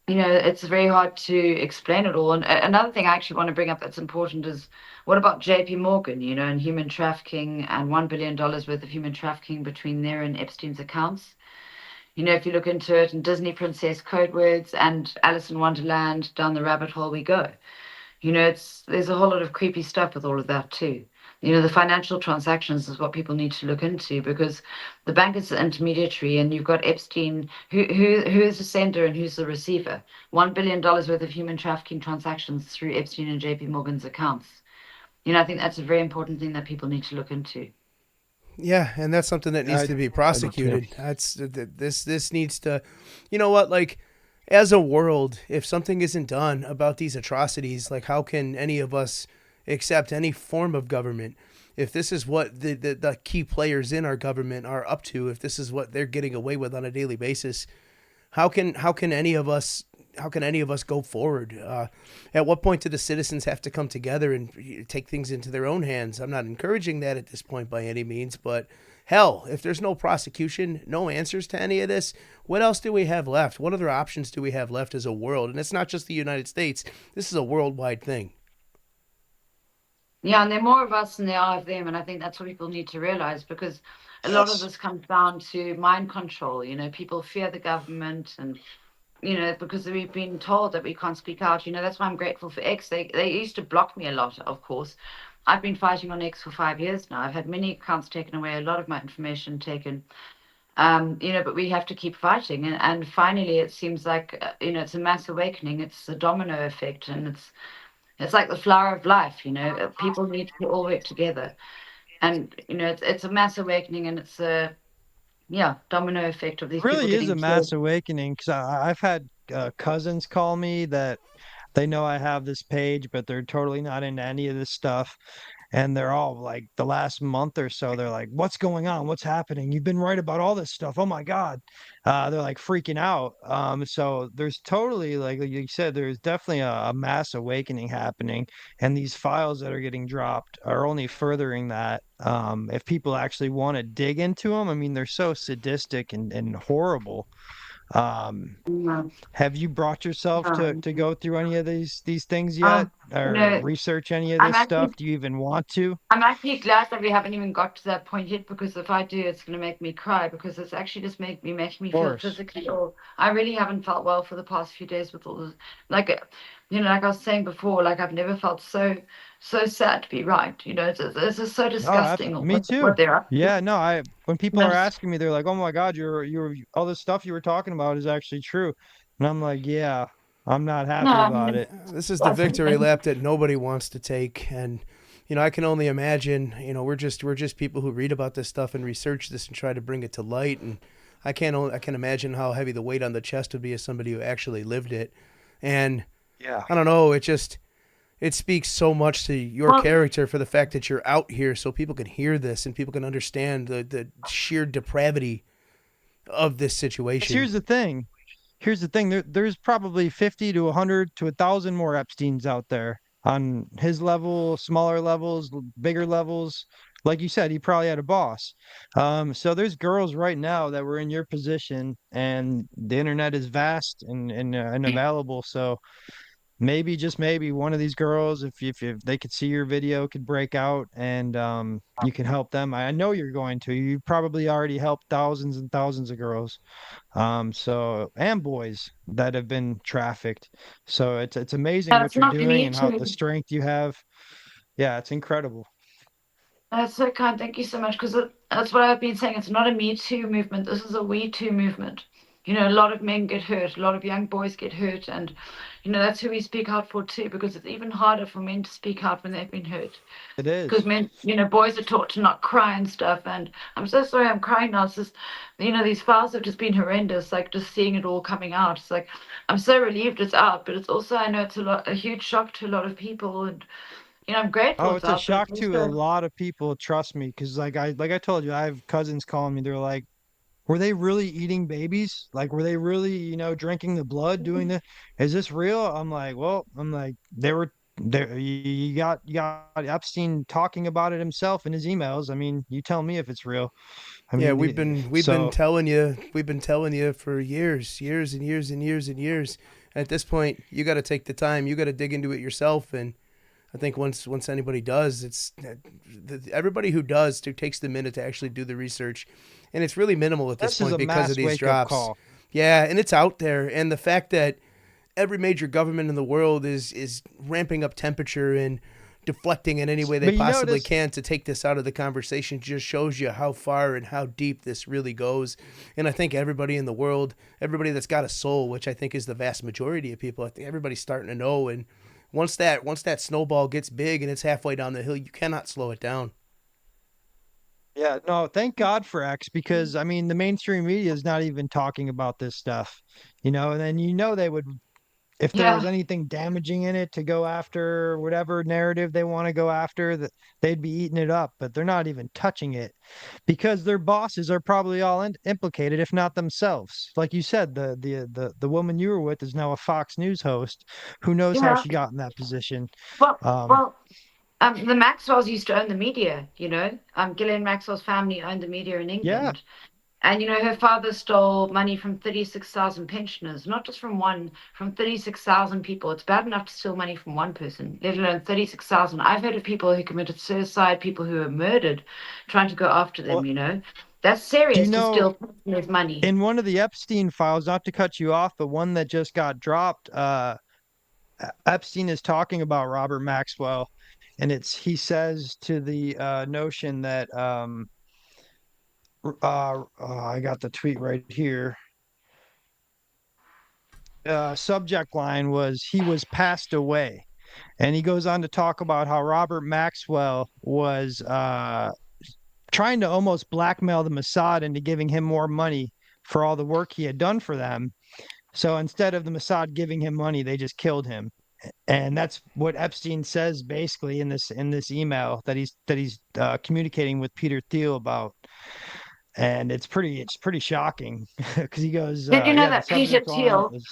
it's very hard to explain it all. And another thing I actually want to bring up that's important is what about JP Morgan, and human trafficking and $1 billion worth of human trafficking between there and Epstein's accounts? If you look into it, and Disney Princess code words and Alice in Wonderland, down the rabbit hole we go. There's a whole lot of creepy stuff with all of that too. The financial transactions is what people need to look into because the bank is the intermediary, and you've got Epstein, who is the sender and who's the receiver. $1 billion worth of human trafficking transactions through Epstein and JP Morgan's accounts. I think that's a very important thing that people need to look into. Yeah, and that's something that needs I to be I do too. prosecuted. This needs to, you know what, like as a world, if something isn't done about these atrocities, like how can any of us accept any form of government? If this is what the key players in our government are up to, if this is what they're getting away with on a daily basis, how can any of us go forward? At what point do the citizens have to come together and take things into their own hands? I'm not encouraging that at this point by any means, but hell, if there's no prosecution, no answers to any of this, what else do we have left? What other options do we have left as a world? And it's not just the United States. This is a worldwide thing. Yeah, and there are more of us than there are of them, and I think that's what people need to realize because a lot of Yes. this comes down to mind control. People fear the government, and because we've been told that we can't speak out. That's why I'm grateful for X. They used to block me a lot, of course. I've been fighting on X for 5 years now. I've had many accounts taken away, a lot of my information taken. But we have to keep fighting. And finally, it seems like, it's a mass awakening. It's a domino effect, and it's like the flower of life. People need to all work together. And, it's a mass awakening, and it's a, yeah, domino effect of these people Really is a getting mass killed. awakening because I've had cousins call me that they know I have this page, but they're totally not into any of this stuff. And they're all like, the last month or so, they're like, "What's going on? What's happening? You've been right about all this stuff. Oh my God." They're like freaking out. So there's totally, like you said, there's definitely a mass awakening happening. And these files that are getting dropped are only furthering that. If people actually want to dig into them, I mean, they're so sadistic and horrible. Um, No, have you brought yourself to no. go through any of these things yet, Um, you or know, research any of I'm this actually stuff? Do you even want to? Of I'm actually glad that we haven't even got to that point yet because if I do, it's going to make me cry because it's actually just making me feel course. physically ill. I really haven't felt well for the past few days with all this, like, like I was saying before, like I've never felt so sad to be right. It's just so Oh, disgusting me what too. they're up to. Yeah, no, when people are Yes. asking me, they're like, "Oh my God, you're all this stuff you were talking about is actually true," and I'm like, "Yeah, I'm not No, happy I about mean, it." This is the that's victory and lap that nobody wants to take, and I can only imagine. We're just people who read about this stuff and research this and try to bring it to light, and I can imagine how heavy the weight on the chest would be as somebody who actually lived it, and Yeah. I don't know. It speaks so much to your well, character for the fact that you're out here so people can hear this and people can understand the sheer depravity of this 'Cause situation. here's the thing. Here's the thing. There's probably 50 to 100 to 1,000 more Epsteins out there on his level, smaller levels, bigger levels. Like you said, he probably had a boss. So there's girls right now that were in your position, and the internet is vast and available. So maybe, just maybe, one of these girls, if they could see your video, could break out, and you can help them. I know you're going to. You probably already helped thousands and thousands of girls, and boys that have been trafficked. So it's amazing what that's you're not doing me and how the too. strength you have. Yeah, it's incredible. That's so kind. Thank you so much. Because that's what I've been saying. It's not a Me Too movement. This is a We Too movement. A lot of men get hurt. A lot of young boys get hurt. And, that's who we speak out for too. Because it's even harder for men to speak out when they've been hurt. It Because is. men, boys are taught to not cry and stuff. And I'm so sorry I'm crying now. It's just, these files have just been horrendous. Like just seeing it all coming out. It's like, I'm so relieved it's out. But it's also, I know it's a huge shock to a lot of people. And, I'm grateful Oh, it's it's a out. But it's shock to a also, lot of people, trust me, because like I told you, I have cousins calling me. They're like, were they really eating babies? Like, were they really, drinking the blood, doing the, is this real? I'm like, they were there. You got Epstein talking about it himself in his emails. I mean, you tell me if it's real. I Yeah, mean, we've been so telling you for years, years and years and years and years. At this point, you got to take the time. You got to dig into it yourself. And I think once anybody does, it's everybody who takes the minute to actually do the research, and it's really minimal at this this is point a because of mass these wake up drops. call. Yeah, and it's out there, and the fact that every major government in the world is ramping up temperature and deflecting in any way they But you possibly notice, can to take this out of the conversation just shows you how far and how deep this really goes. And I think everybody in the world, everybody that's got a soul, which I think is the vast majority of people, I think everybody's starting to know. And once that snowball gets big and it's halfway down the hill, you cannot slow it down. yeah, no, thank God for X, because I mean, the mainstream media is not even talking about this stuff, and then they would, if there was yeah. anything damaging in it, to go after whatever narrative they want to go after, that they'd be eating it up, but they're not even touching it because their bosses are probably all implicated, if not themselves. Like you said, the woman you were with is now a Fox News host. Who knows how Yeah. she got in that position? Well, Um, well, the Maxwells used to own the media, Ghislaine Maxwell's family owned the media in yeah. England. And, her father stole money from 36,000 pensioners, not just from one, from 36,000 people. It's bad enough to steal money from one person, let alone 36,000. I've heard of people who committed suicide, people who were murdered, trying to go after Well, them. That's do you serious to know steal pensioners' money. in one of the Epstein files, not to cut you off, but one that just got dropped, Epstein is talking about Robert Maxwell, and he says to the notion that I got the tweet right here. Subject line was, he was passed away, and he goes on to talk about how Robert Maxwell was trying to almost blackmail the Mossad into giving him more money for all the work he had done for them. So instead of the Mossad giving him money, they just killed him. And that's what Epstein says basically in this email that he's communicating with Peter Thiel about. And it's pretty shocking because he goes, Did you know yeah, the that Peter subject line Thiel, is,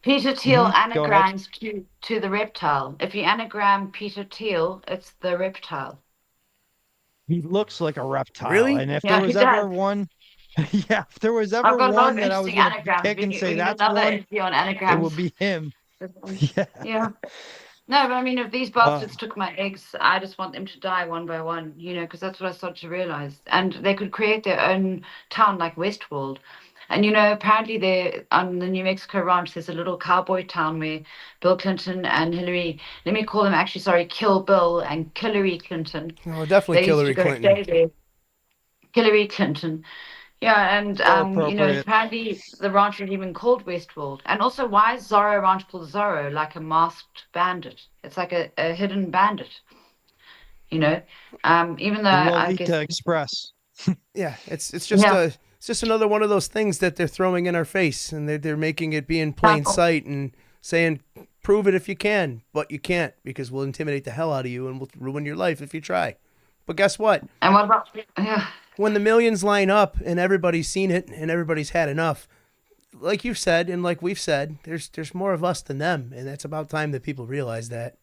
Peter Thiel mhm, go ahead. anagrams to the reptile? If you anagram Peter Thiel, it's the reptile. He looks like a reptile, Really? and if there Yeah, he was does. ever one, Yeah, if there was I've ever got a lot one of that I was interesting gonna anagrams. pick and say We need that's another one, interview on it anagrams. would be him. Yeah. Yeah. No, but I mean, if these Uh, bastards took my eggs, I just want them to die one by one, because that's what I started to realize. And they could create their own town like Westworld. And, apparently there on the New Mexico ranch, there's a little cowboy town where Bill Clinton and Hillary, let me call them actually, sorry, Kill Bill and Hillary Clinton, Oh, definitely they used to Hillary go Clinton. stay there. Hillary Clinton. Yeah, and so appropriate. apparently the ranch is even called Westworld. And also, why is Zorro Ranch called Zorro, like a masked bandit? It's like a hidden bandit, you know. Even though The I guess, Lolita Express. Yeah, it's just yeah, a it's just another one of those things that they're throwing in our face, and they're making it be in plain example. sight and saying, "Prove it if you can," but you can't because we'll intimidate the hell out of you and we'll ruin your life if you try. But guess what? And what about, yeah, When the millions line up and everybody's seen it and everybody's had enough, like you've said and like we've said, there's more of us than them, and it's about time that people realize that.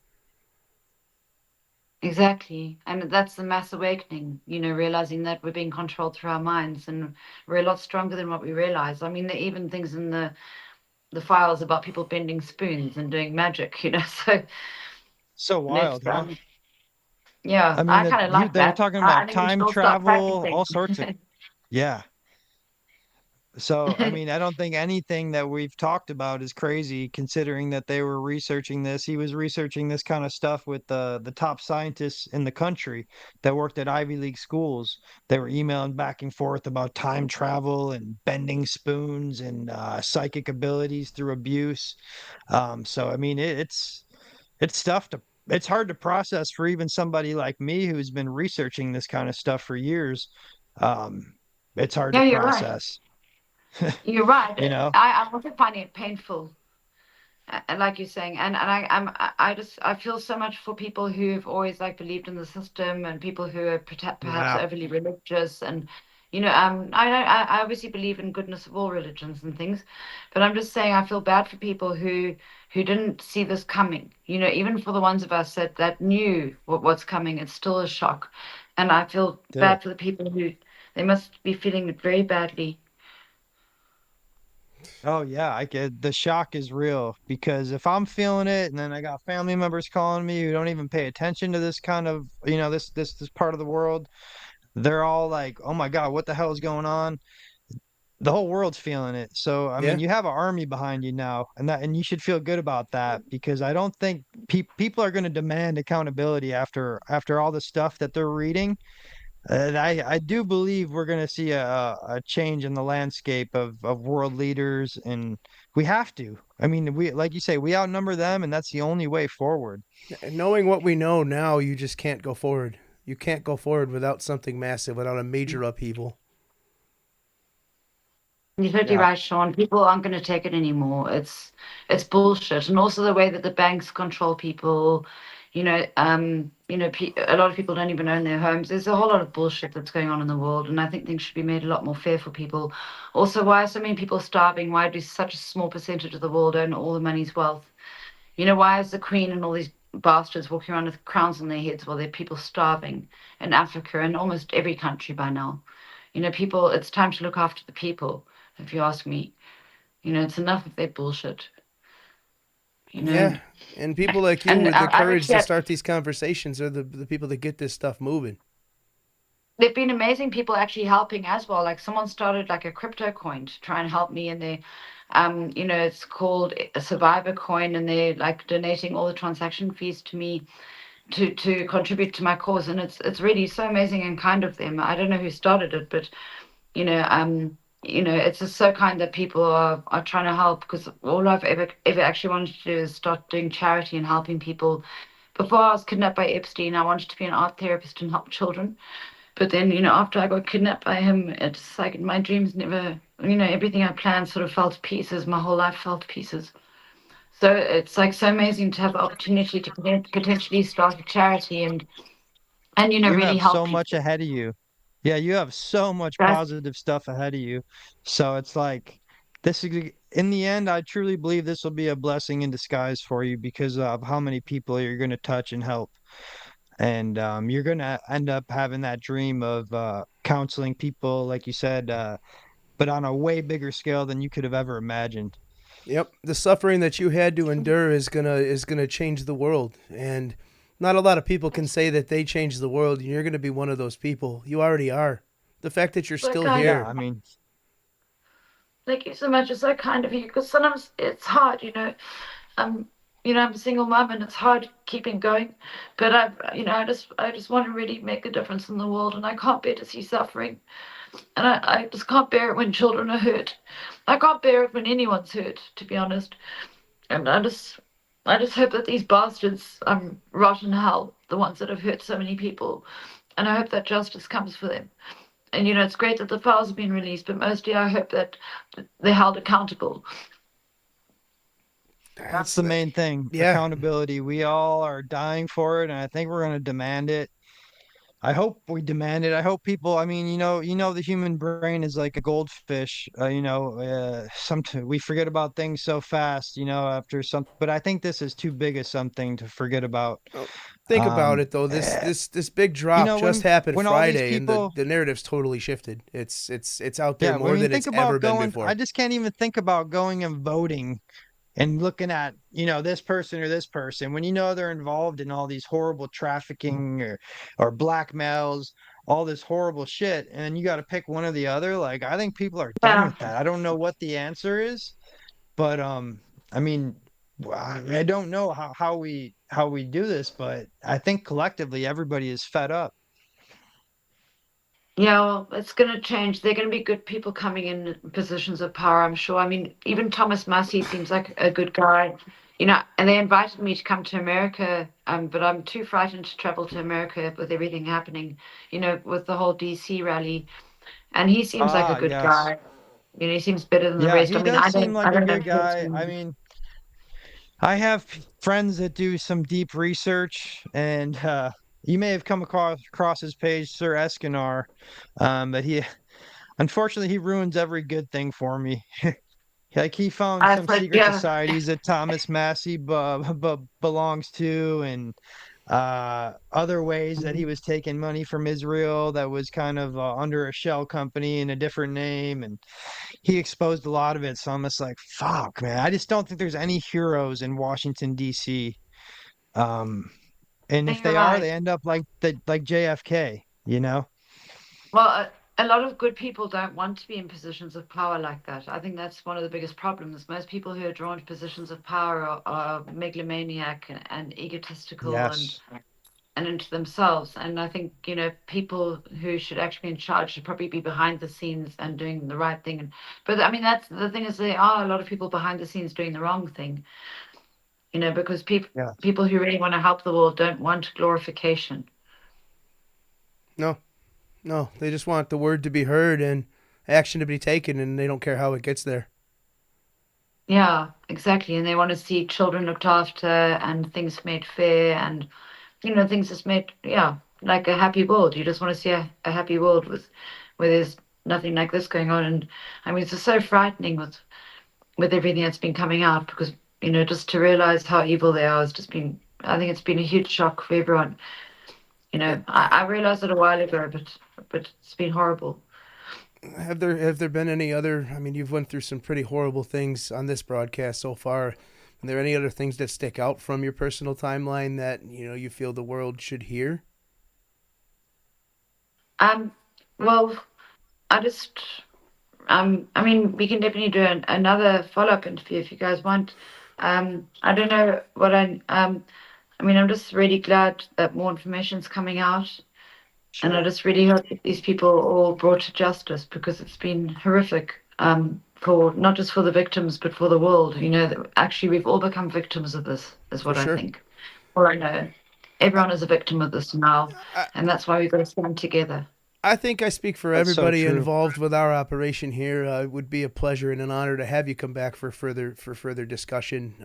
exactly. And that's the mass awakening, realizing that we're being controlled through our minds and we're a lot stronger than what we realize. I mean, there are even things in the files about people bending spoons and doing magic, So So let's, wild, huh? yeah, I mean I that kind of you like they were that. talking I about think we should time all start travel, practicing. all sorts of yeah. So, I mean, I don't think anything that we've talked about is crazy considering that they were researching this. He was researching this kind of stuff with the top scientists in the country that worked at Ivy League schools. They were emailing back and forth about time travel and bending spoons and psychic abilities through abuse. So I mean, it's stuff to it's hard to process for even somebody like me who's been researching this kind of stuff for years. Um, it's hard to Yeah, you're right. process. You're right. You know? I'm also finding it painful, like you're saying, and I feel so much for people who've always like believed in the system and people who are perhaps Yeah. overly religious and I obviously believe in goodness of all religions and things, but I'm just saying I feel bad for people who didn't see this coming. Even for the ones of us that knew what's coming, it's still a shock, and I feel Still. bad for the people who they must be feeling it very badly. Oh yeah, I get the shock is real because if I'm feeling it and then I got family members calling me who don't even pay attention to this kind of, this part of the world, they're all like, "Oh my God, what the hell is going on?" The whole world's feeling it. So, I mean, Yeah, you have an army behind you now, and you should feel good about that because I don't think people are going to demand accountability after all the stuff that they're reading. And I do believe we're going to see a change in the landscape of world leaders, and we have to. I mean, we like you say, we outnumber them, and that's the only way forward. and knowing what we know now, you just can't go forward. You can't go forward without something massive, without a major upheaval. You're totally Yeah, right, Sean. People aren't going to take it anymore. It's bullshit, and also the way that the banks control people. A lot of people don't even own their homes. There's a whole lot of bullshit that's going on in the world, and I think things should be made a lot more fair for people. Also, why are so many people starving? Why do such a small percentage of the world own all the money's wealth? Why is the Queen and all these bastards walking around with crowns on their heads while there are people starving in Africa and almost every country by now? People, it's time to look after the people, if you ask me. It's enough of their bullshit, you know. Yeah, and people like you And with the I've courage actually to had, start these conversations are the people that get this stuff moving. there've been amazing people actually helping as well. Like someone started like a crypto coin to try and help me, and it's called a survivor coin, and they're like donating all the transaction fees to me to contribute to my cause, and it's really so amazing and kind of them. I don't know who started it, but you know, um, it's just so kind that people are trying to help because all I've ever actually wanted to do is start doing charity and helping people. Before I was kidnapped by Epstein, I wanted to be an art therapist and help children. But then, after I got kidnapped by him, it's like my dreams never, everything I planned sort of fell to pieces. My whole life fell to pieces. So it's like so amazing to have the opportunity to potentially start a charity and you really have help so much people. ahead of you. Yeah, you have so much That's positive stuff ahead of you. So it's like this is in the end, I truly believe this will be a blessing in disguise for you because of how many people you're going to touch and help. And you're going to end up having that dream of counseling people, like you said, but on a way bigger scale than you could have ever imagined. Yep, the suffering that you had to endure is gonna change the world, and not a lot of people can say that they changed the world. And you're gonna be one of those people. You already are. The fact that you're So still kind. Yeah, here. I mean, Thank you so much. It's so kind of you. Because sometimes it's hard, Um, I'm a single mom, and it's hard keeping going. But I just want to really make a difference in the world, and I can't bear to see suffering, and I just can't bear it when children are hurt. I can't bear it when anyone's hurt, to be honest. And I just hope that these bastards rot in hell, the ones that have hurt so many people, and I hope that justice comes for them. And it's great that the files have been released, but mostly I hope that they're held accountable. that's That's the main thing, yeah. accountability. We all are dying for it, and I think we're going to demand it. I hope we demand it. I hope people, I mean, the human brain is like a goldfish. We forget about things so fast, after some, but I think this is too big of something to forget about. Oh, think about Um, it though. This eh, this this big drop just happened when all these Friday, and the people, the narrative's totally shifted. It's out there yeah, I more mean, than think it's ever about been going, I before. just can't even think about going and voting and looking at, this person or this person when they're involved in all these horrible trafficking or blackmails, all this horrible shit, and you got to pick one or the other. Like, I think people are done Yeah. with that. I don't know what the answer is, but I mean, I don't know how we do this, but I think collectively everybody is fed up. Yeah, well, it's going to change. They're going to be good people coming in positions of power, I'm sure. I mean, even Thomas Massey seems like a good guy, and they invited me to come to America, but I'm too frightened to travel to America with everything happening, with the whole DC rally. And he seems like a Ah, good yes. guy. He seems better than the Yeah, rest. I he mean, does I seem don't, I like a don't know good him guy. I personally. mean, I have friends that do some deep research, and you may have come across his page, Sir Escanar. But he, unfortunately, he ruins every good thing for me. Like, he found I some thought, secret yeah, societies that Thomas Massey belongs to, and other ways that he was taking money from Israel that was kind of under a shell company in a different name, and he exposed a lot of it. So I'm just like, fuck, man. I just don't think there's any heroes in Washington D.C. Um, and if you're they are, right. they end up like JFK. You know? Well, a lot of good people don't want to be in positions of power like that. I think that's one of the biggest problems. Most people who are drawn to positions of power are megalomaniac and egotistical and Yes. and into themselves. And I think, people who should actually be in charge should probably be behind the scenes and doing the right thing. But I mean, that's the thing is there are a lot of people behind the scenes doing the wrong thing, because Yes. people who really want to help the world don't want glorification. No, no, they just want the word to be heard and action to be taken, and they don't care how it gets there. Yeah, exactly. And they want to see children looked after and things made fair and, things just made, yeah, like a happy world. You just want to see a happy world where there's nothing like this going on. And I mean, it's just so frightening with everything that's been coming out because, just to realize how evil they are has just been, I think it's been a huge shock for everyone. Uh, I realized it a while ago, but it's been horrible. have there been any other? I mean, you've went through some pretty horrible things on this broadcast so far. Are there any other things that stick out from your personal timeline that you feel the world should hear? Um, well, I just I mean, we can definitely do another follow-up interview if you guys want. I don't know what I mean, I'm just really glad that more information's coming out, and I Sure. just really hope that these people are all brought to justice because it's been horrific. For not just for the victims, but for the world. That actually we've all become victims of this, is For what I sure. think. Or I know. I, Everyone is a victim of this now, I, and that's why we've got to stand together. I think I speak for That's so everybody true. involved with our operation here. It would be a pleasure and an honor to have you come back for further discussion.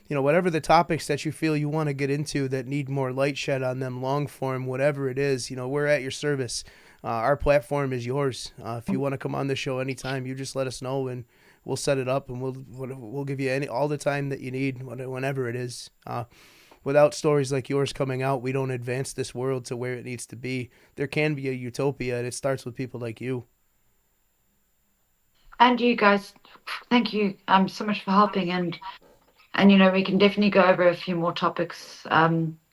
Whatever the topics that you feel you want to get into that need more light shed on them, long form, whatever it is, we're at your service. Our platform is yours. If you want to come on the show anytime, you just let us know and we'll set it up and we'll give you all the time that you need whenever it is. Without stories like yours coming out, we don't advance this world to where it needs to be. There can be a utopia, and it starts with people like you. And you guys, thank you so much for helping. And we can definitely go over a few more topics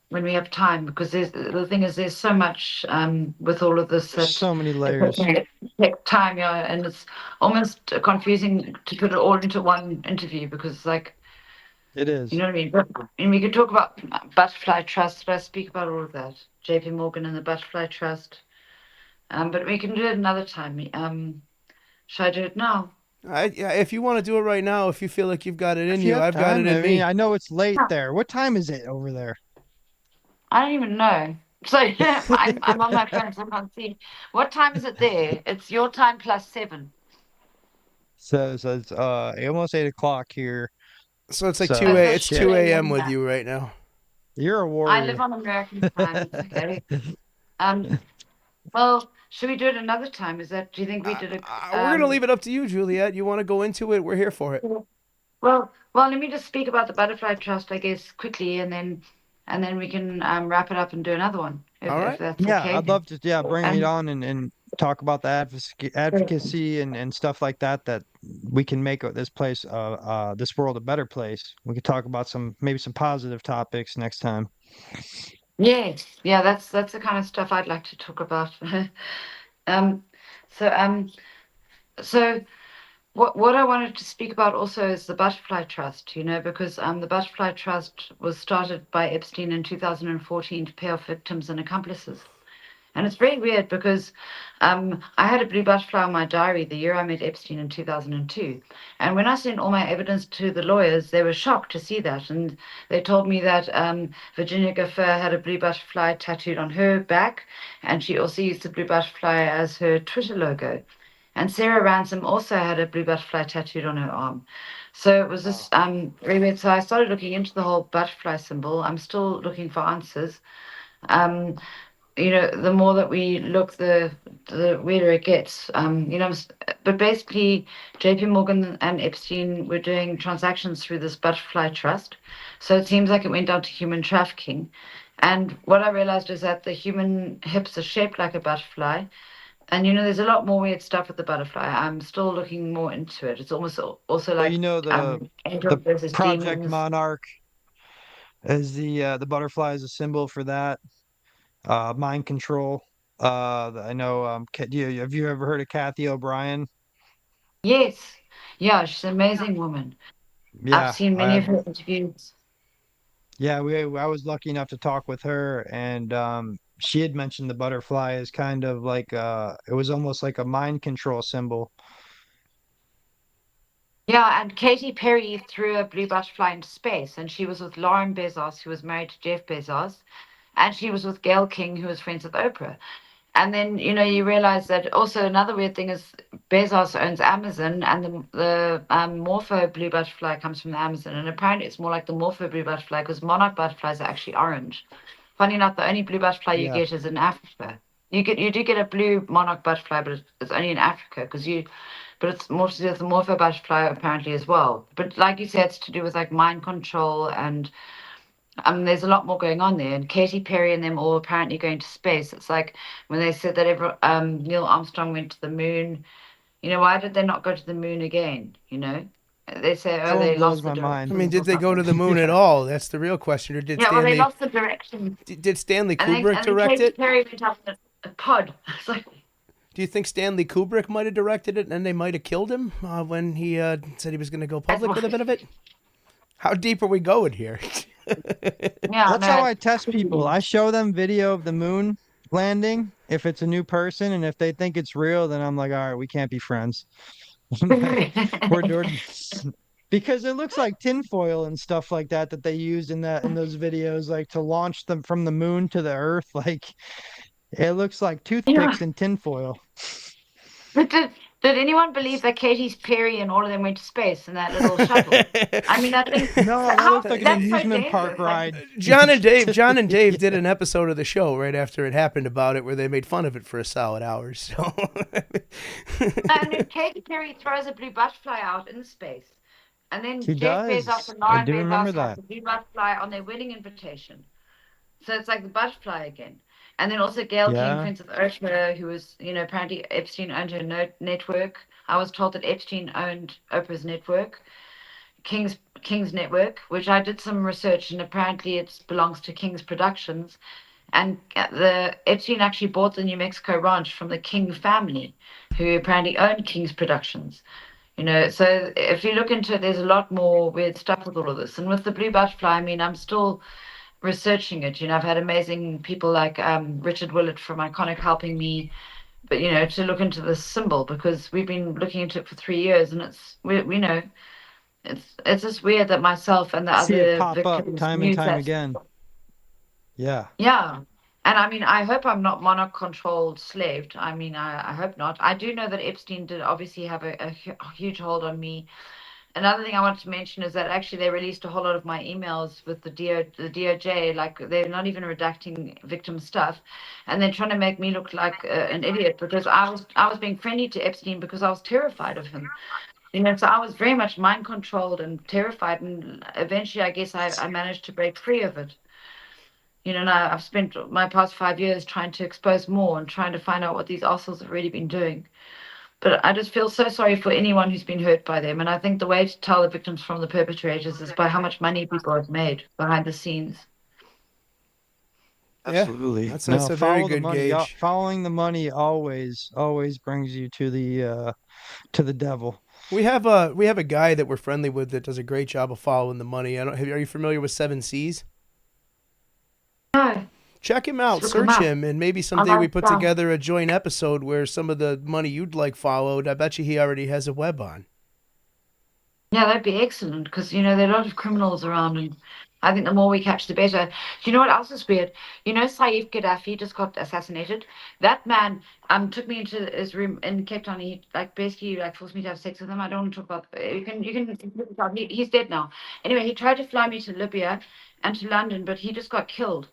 when we have time, because the thing is there's so much with all of this There's that so many layers. it takes time, yeah, and it's almost confusing to put it all into one interview because like It you is. know what I mean. And we could talk about butterfly trust, but I speak about all of that. J.P. Morgan and the butterfly trust. But we can do it another time. Should I do it now? Yeah, if you want to do it right now, if you feel like you've got it in If you you, have I've got it time, in I mean, me. I know it's late Yeah. there. What time is it over there? I don't even know. So I'm on my phone, so I can't see. What time is it there? It's your time plus 7. So it's almost 8 o'clock here. So it's like So So it's it's shit. 2 2 a.m. a.m. with now. you right now. You're a I live warrior. on American time. It's okay. Um, well, should we do it another time? Do you think we did We're gonna leave it up to you, Juliette. You want to go into it? We're here for it. well, let me just speak about the butterfly trust, I guess, quickly, and then we can wrap it up and do another one All if right. that's Yeah, okay. I'd love to, yeah, bring it And on and talk about the advocacy and stuff like that, that we can make this place, this world a better place. We could talk about maybe some positive topics next time. yes, yeah, that's the kind of stuff I'd like to talk about. um, so um, so. What I wanted to speak about also is the Butterfly Trust, because the Butterfly Trust was started by Epstein in 2014 to pay off victims and accomplices. And it's very weird because I had a blue butterfly on my diary the year I met Epstein in 2002. And when I sent all my evidence to the lawyers, they were shocked to see that. And they told me that Virginia Gaffer had a blue butterfly tattooed on her back, and she also used the blue butterfly as her Twitter logo. And Sarah Ransom also had a blue butterfly tattooed on her arm. So it was Wow. just really weird. So I started looking into the whole butterfly symbol. I'm still looking for answers. Um, the more that we look, the weirder it gets. But basically, J.P. Morgan and Epstein were doing transactions through this butterfly trust. So it seems like it went down to human trafficking. And what I realized is that the human hips are shaped like a butterfly, and there's a lot more weird stuff with the butterfly. I'm still looking more into it. It's almost also So like the angels versus Project demons. Monarch is the butterfly is a symbol for that. Mind control. I know. Have you ever heard of Kathy O'Brien? Yes, yeah, she's an amazing woman. I've Yeah, seen many of her interviews. yeah. I was lucky enough to talk with her, and she had mentioned the butterfly as kind of like it was almost like a mind control symbol. Yeah, and Katy Perry threw a blue butterfly into space, and she was with Lauren Bezos, who was married to Jeff Bezos, and she was with Gayle King, who was friends with Oprah. And then you realize that also another weird thing is Bezos owns Amazon, and the Morpho blue butterfly comes from the Amazon, and apparently it's more like the Morpho blue butterfly because monarch butterflies are actually orange. Funny enough, the only blue butterfly you Yeah. get is in Africa. You do get a blue monarch butterfly, but it's only in Africa but it's more to do with the morpho butterfly apparently as well. But like you said, it's to do with like mind control and there's a lot more going on there. And Katy Perry and them all apparently going to space. It's like when they said that Neil Armstrong went to the moon. Why did they not go to the moon again? They say, That oh, one they blows lost the my I mind. mean, directions did or they go to something. the moon at Yeah. all? That's the real question. Or Yeah, well, they lost the directions. Did Stanley And then Kubrick and then direct Katy it? Perry went up in a pod. It's like, Do you think Stanley Kubrick might have directed it and they might have killed him when he said he was going to go that's public what, with a bit of it? How deep are we going here? yeah, That's no, how I it's test people. crazy. I show them video of the moon landing if it's a new person, and if they think it's real, then I'm like, all right, we can't be friends. I'm like, we're because it looks like tinfoil and stuff like that that they used in those videos, like to launch them from the moon to the earth. Like it looks like Yeah. toothpicks and tinfoil. But did anyone believe that Katy Perry and all of them went to space in that little shuttle? I mean, that thing, No, that how looks like an that's so amusement park dangerous. Like, ride. John and Dave did Yeah. an episode of the show right after it happened about it, where they made fun of it for a solid hour. So, and then Katy Perry throws a blue butterfly out in space. And then She Jeff Bezos does. and I Lauren do remember Bezos have that. the blue butterfly on their wedding invitation. So it's like the butterfly again. And then also Gail King, Yeah. Princess Oprah, who was, apparently Epstein owned her network. I was told that Epstein owned Oprah's network, King's network, which I did some research, and apparently it belongs to King's Productions. And the Epstein actually bought the New Mexico ranch from the King family, who apparently owned King's Productions. So if you look into it, there's a lot more weird stuff with all of this. And with the blue butterfly, I mean, I'm still researching it. I've had amazing people like Richard Willett from Iconic helping me, but to look into this symbol because we've been looking into it for 3 years, and we know it's just weird that myself and the See it other pop up victims time and use time that. again. Yeah. Yeah. And I mean, I hope I'm not monarch controlled slaved. I mean, I hope not. I do know that Epstein did obviously have a huge hold on me. Another thing I wanted to mention is that actually they released a whole lot of my emails with the DOJ. Like they're not even redacting victim stuff, and they're trying to make me look like an idiot because I was being friendly to Epstein because I was terrified of him. So I was very much mind controlled and terrified, and eventually I guess I managed to break free of it. And I've spent my past 5 years trying to expose more and trying to find out what these assholes have really been doing. But I just feel so sorry for anyone who's been hurt by them. And I think the way to tell the victims from the perpetrators is by how much money people have made behind the scenes. Yeah, Absolutely. that's No, a very follow the good money. gauge. Following the money always brings you to the devil. We have a guy that we're friendly with that does a great job of following the money. I don't. Are you familiar with Seven Seas? No, Check him just out, look them search up. him, and maybe I someday we like put that. together a joint episode where some of the money you'd like followed. I bet you he already has a web on. Yeah, that'd be excellent because, there are a lot of criminals around, and I think the more we catch, the better. Do you know what else is weird? Saif Gaddafi just got assassinated. That man took me into his room in Cape Town. He like basically like forced me to have sex with him. I don't want to talk about. He's dead now. Anyway, he tried to fly me to Libya and to London, but he just got killed.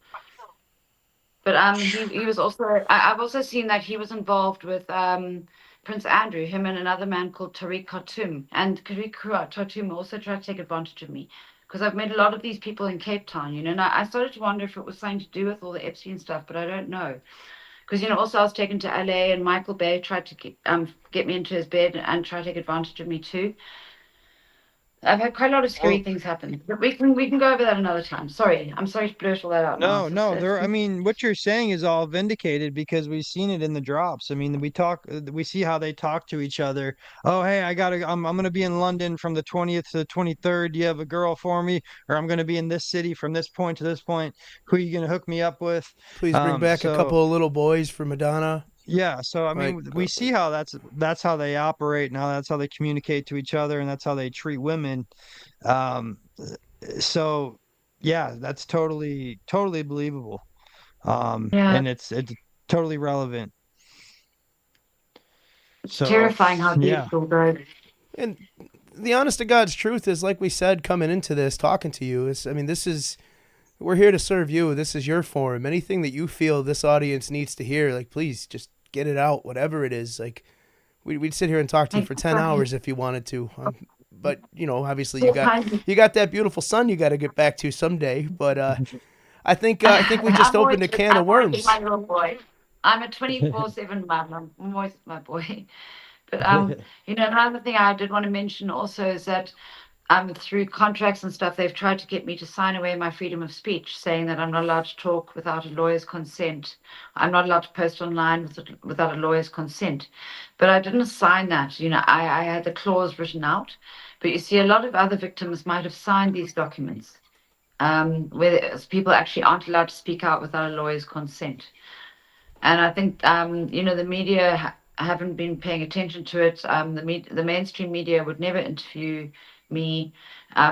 But he was also I've also seen that he was involved with Prince Andrew, him and another man called Tariq Khartoum. And Tariq Khartoum also tried to take advantage of me because I've met a lot of these people in Cape Town, and I started to wonder if it was something to do with all the Epstein stuff, but I don't know. Because also I was taken to LA and Michael Bay tried to get me into his bed and try to take advantage of me too. I've had quite a lot of scary Well, things happen, but we can go over that another time. Sorry, I'm sorry to blurt all that out now. no, It's just no, it's there, I mean, what you're saying is all vindicated because we've seen it in the drops. I mean, we see how they talk to each other. Oh, hey, I'm gonna be in London from the 20th to the 23rd. Do you have a girl for me? Or I'm gonna be in this city from this point to this point. Who are you gonna hook me up with? Please bring back a So couple of little boys for Madonna. yeah, so I Like, mean, we see how that's how they operate now. That's how they communicate to each other, and that's how they treat women. Um, so yeah, that's totally believable. yeah, And it's totally relevant. it's So terrifying how deep yeah, it all goes. and the honest to God's truth is, like we said, coming into this, talking to you is, I mean, this is we're here to serve you. This is your forum. Anything that you feel this audience needs to hear, like, please just get it out, whatever it is. Like, we'd sit here and talk to you Thank for you 10 so much. hours if you wanted to. But obviously So kind. you got that beautiful son you got to get back to someday. But I think we just I'm opened always a can of I'm always with my worms. little boy. I'm a 24/7 mom. I'm always with my boy. But another thing I did want to mention also is that through contracts and stuff, they've tried to get me to sign away my freedom of speech, saying that I'm not allowed to talk without a lawyer's consent. I'm not allowed to post online without a lawyer's consent. But I didn't sign that. I had the clause written out. But you see, a lot of other victims might have signed these documents, where people actually aren't allowed to speak out without a lawyer's consent. And I think the media haven't been paying attention to it. The mainstream media would never interview me.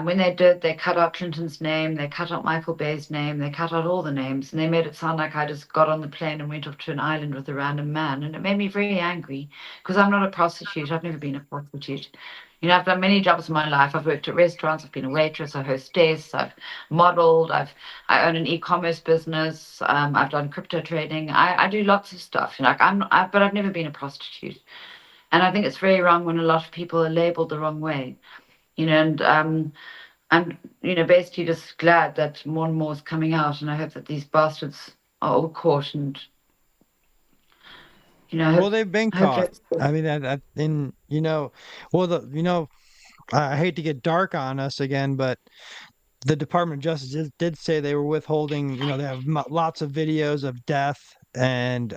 When they did, they cut out Clinton's name, they cut out Michael Bay's name, they cut out all the names, and they made it sound like I just got on the plane and went off to an island with a random man. And it made me very angry because I'm not a prostitute. I've never been a prostitute. I've done many jobs in my life. I've worked at restaurants, I've been a waitress, a hostess, I've modeled, I own an e-commerce business. I've done crypto trading. I do lots of stuff. But I've never been a prostitute. And I think it's very wrong when a lot of people are labeled the wrong way. And I'm basically just glad that more and more is coming out. And I hope that these bastards are all caught, and Well, hope they've been hope caught. that's I mean, that in well, I hate to get dark on us again, but the Department of Justice did say they were withholding. They have lots of videos of death and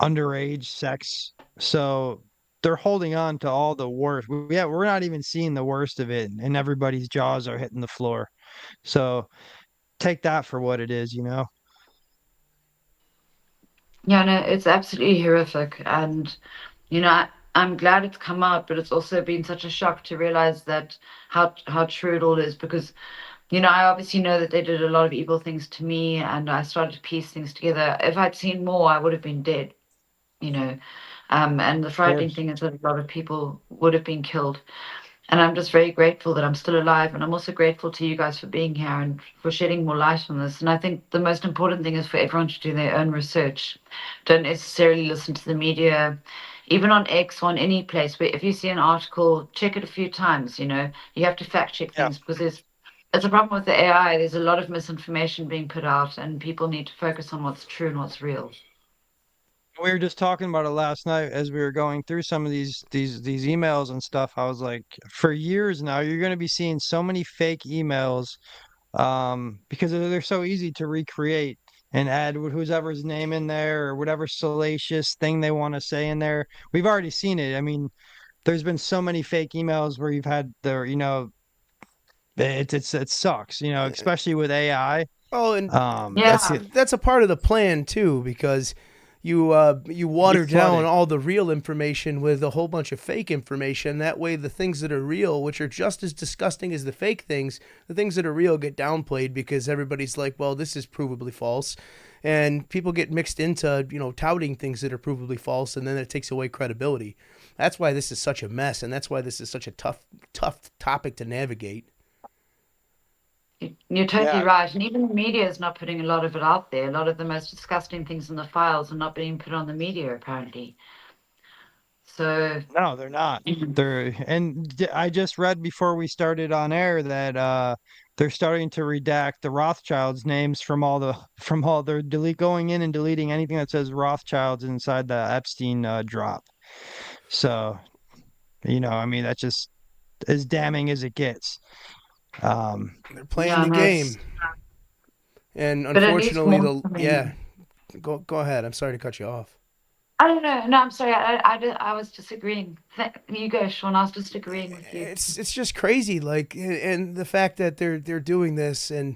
underage sex. So they're holding on to all the worst. Yeah, we're not even seeing the worst of it, and everybody's jaws are hitting the floor. So take that for what it is. yeah, no, it's absolutely horrific, and I'm glad it's come out, but it's also been such a shock to realize that how true it all is because I obviously know that they did a lot of evil things to me, and I started to piece things together. If I'd seen more, I would have been dead, you know. And the Of frightening course. thing is that a lot of people would have been killed. And I'm just very grateful that I'm still alive. And I'm also grateful to you guys for being here and for shedding more light on this. And I think the most important thing is for everyone to do their own research. Don't necessarily listen to the media, even on X or on any place where if you see an article, check it a few times. You have to fact check Yeah. things because it's a problem with the AI. There's a lot of misinformation being put out, and people need to focus on what's true and what's real. We were just talking about it last night as we were going through some of these emails and stuff. I was like, for years now, you're going to be seeing so many fake emails because they're so easy to recreate and add whoever's name in there or whatever salacious thing they want to say in there. We've already seen it. I mean, there's been so many fake emails where you've had it sucks, especially with AI. Oh, and Yeah. that's a part of the plan too, because you You get water down flooded. all the real information with a whole bunch of fake information. That way, the things that are real, which are just as disgusting as the fake things, the things that are real get downplayed because everybody's like, "Well, this is provably false," and people get mixed into touting things that are provably false, and then it takes away credibility. That's why this is such a mess, and that's why this is such a tough topic to navigate. You're totally Yeah. right. And even the media is not putting a lot of it out there. A lot of the most disgusting things in the files are not being put on the media, apparently. So, No, they're not. mhm. I just read before we started on air that they're starting to redact the Rothschilds names from all the from all they're delete going in and deleting anything that says Rothschilds inside the Epstein drop. So, I mean, that's just as damning as it gets. Um, They're playing Yeah, the no, game, and but at least unfortunately, more the coming yeah. in. Go ahead. I'm sorry to cut you off. I don't know. No, I'm sorry. I was disagreeing. You go, Sean. I was just agreeing with you. It's just crazy, like, and the fact that they're doing this, and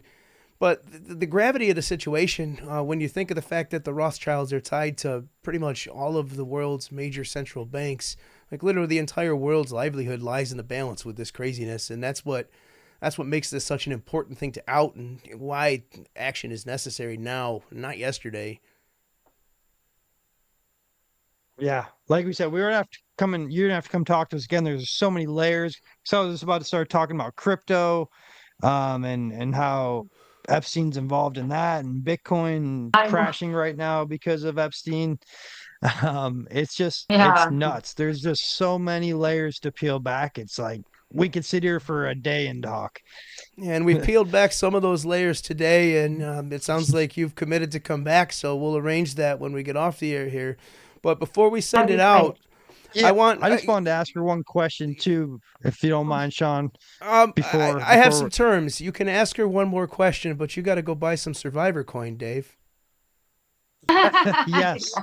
but the gravity of the situation, when you think of the fact that the Rothschilds are tied to pretty much all of the world's major central banks, like literally the entire world's livelihood lies in the balance with this craziness, and that's what makes this such an important thing to out, and why action is necessary now, not yesterday. yeah, like we said, we were gonna have to come in. You're gonna have to come talk to us again. There's so many layers. So I was just about to start talking about crypto, and how Epstein's involved in that, and Bitcoin I know. crashing right now because of Epstein. It's Yeah. nuts. There's just so many layers to peel back. It's like we could sit here for a day and talk. And we've peeled back some of those layers today, and it sounds like you've committed to come back. So we'll arrange that when we get off the air here. But before we send That'd it be great. out, I Yeah, want I just wanted to ask her one question too, if you don't mind, Sean. Before I have some before terms. You can ask her one more question, but you got to go buy some Survivor coin, Dave. yes.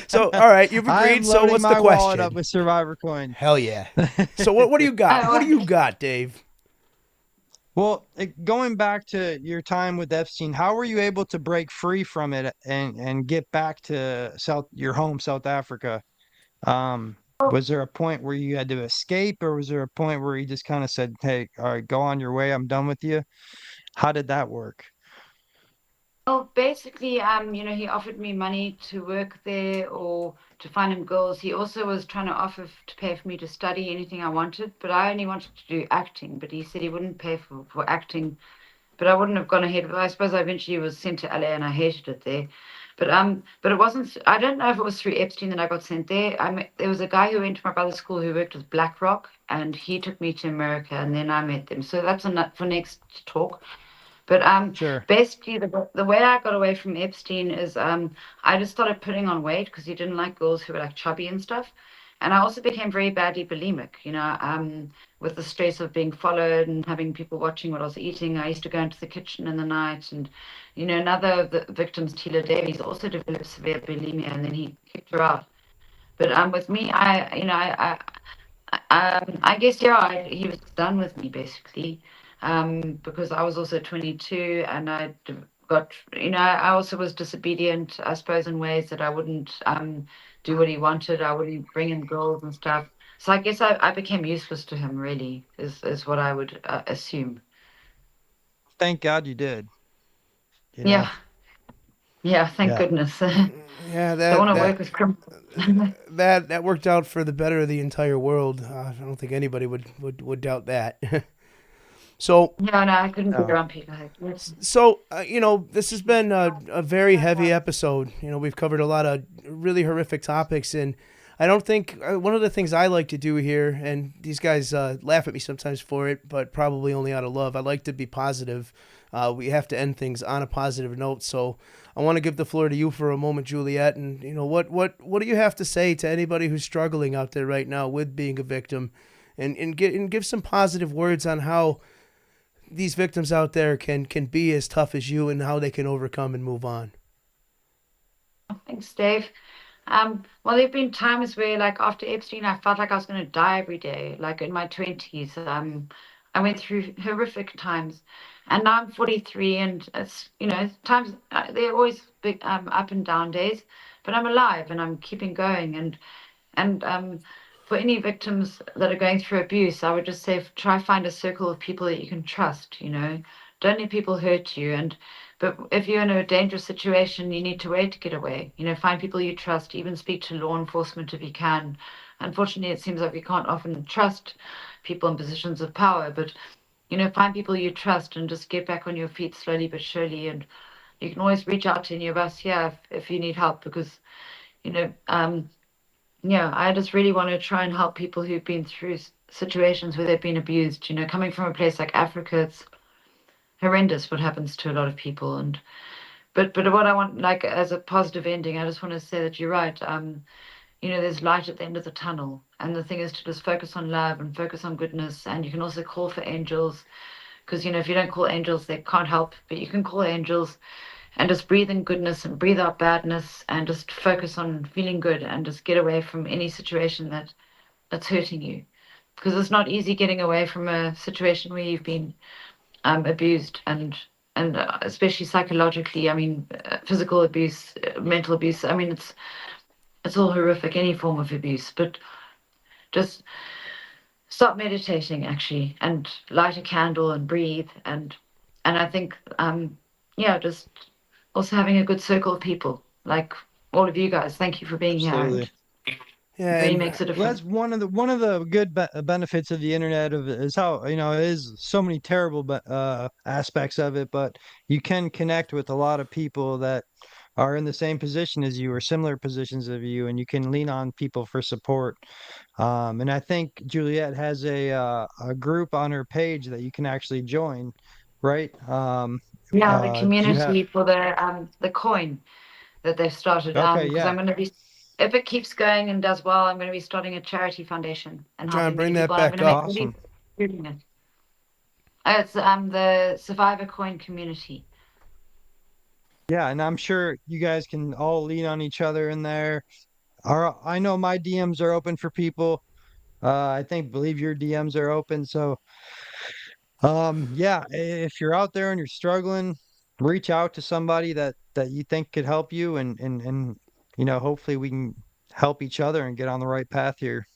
So all right, you've I am agreed. So loading what's the my wallet up question? with Survivor coin. Hell yeah. So what do you got? What do Oh, you got, Dave? Well, going back to your time with Epstein, how were you able to break free from it and get back to your home, South Africa? Was there a point where you had to escape, or was there a point where you just kind of said, "Hey, all right, go on your way. I'm done with you." How did that work? well, basically, he offered me money to work there or to find him girls. He also was trying to offer to pay for me to study anything I wanted, but I only wanted to do acting. But he said he wouldn't pay for acting, but I wouldn't have gone ahead with it. I suppose I eventually was sent to LA and I hated it there. But it wasn't. I don't know if it was through Epstein that I got sent there. There was a guy who went to my brother's school who worked with BlackRock, and he took me to America, and then I met them. So that's a nut for next talk. But Sure. basically the way I got away from Epstein is I just started putting on weight because he didn't like girls who were like chubby and stuff. And I also became very badly bulimic, with the stress of being followed and having people watching what I was eating. I used to go into the kitchen in the night, and another of the victims, Tila Davies, also developed severe bulimia, and then he kicked her out. But with me, I guess yeah, he was done with me basically, because I was also 22 and got, I also was disobedient, I suppose, in ways that I wouldn't do what he wanted. I wouldn't bring in girls and stuff. So I guess I became useless to him. Really, is what I would assume. Thank God you did. You Yeah, know. yeah. Thank Yeah. goodness. Don't Yeah, want that to that work with criminals. that worked out for the better of the entire world. I don't think anybody would doubt that. So No, no, I couldn't be No. around people like this. this has been a very heavy episode. We've covered a lot of really horrific topics, and I don't think one of the things I like to do here, and these guys laugh at me sometimes for it, but probably only out of love. I like to be positive. We have to end things on a positive note. So I want to give the floor to you for a moment, Juliette, and what do you have to say to anybody who's struggling out there right now with being a victim, and give some positive words on how these victims out there can be as tough as you and how they can overcome and move on. Thanks, Dave. Well, there've been times where, like after Epstein, I felt like I was going to die every day. Like in my 20s, I went through horrific times, and now I'm 43, and it's times there are always big up and down days, but I'm alive and I'm keeping going. And for any victims that are going through abuse, I would just say try find a circle of people that you can trust. Don't let people hurt you. But if you're in a dangerous situation, you need to wait to get away. Find people you trust. Even speak to law enforcement if you can. Unfortunately, it seems like we can't often trust people in positions of power. But find people you trust and just get back on your feet slowly but surely. And you can always reach out to any of us here if you need help because you know. Yeah, I just really want to try and help people who've been through situations where they've been abused. Coming from a place like Africa, it's horrendous what happens to a lot of people. And but what I want, like as a positive ending, I just want to say that you're right. There's light at the end of the tunnel, and the thing is to just focus on love and focus on goodness. And you can also call for angels, because if you don't call angels, they can't help. But you can call angels and just breathe in goodness and breathe out badness and just focus on feeling good and just get away from any situation that's hurting you, because it's not easy getting away from a situation where you've been abused and especially psychologically. I mean, physical abuse, mental abuse. I mean, it's all horrific, any form of abuse. But just start meditating actually, and light a candle and breathe, and I think yeah, just also having a good circle of people like all of you guys. Thank you for being here, Absolutely. and it Yeah, really and makes a Well, difference. that's one of the good benefits of the internet of is how it is so many terrible aspects of it, but you can connect with a lot of people that are in the same position as you or similar positions of you, and you can lean on people for support. And I think Juliette has a group on her page that you can actually join, right? Yeah, the Do you have? community for the coin that they've started. Okay, Because I'm yeah, going to be, if it keeps going and does well, I'm going to be starting a charity foundation and John, helping many bring that people. And I'm going back to make up. awesome. really doing it. It's the Survivor Coin community. Yeah, and I'm sure you guys can all lean on each other in there. I know my DMs are open for people. I think believe your DMs are open. So, yeah, if you're out there and you're struggling, reach out to somebody that you think could help you, and hopefully we can help each other and get on the right path here.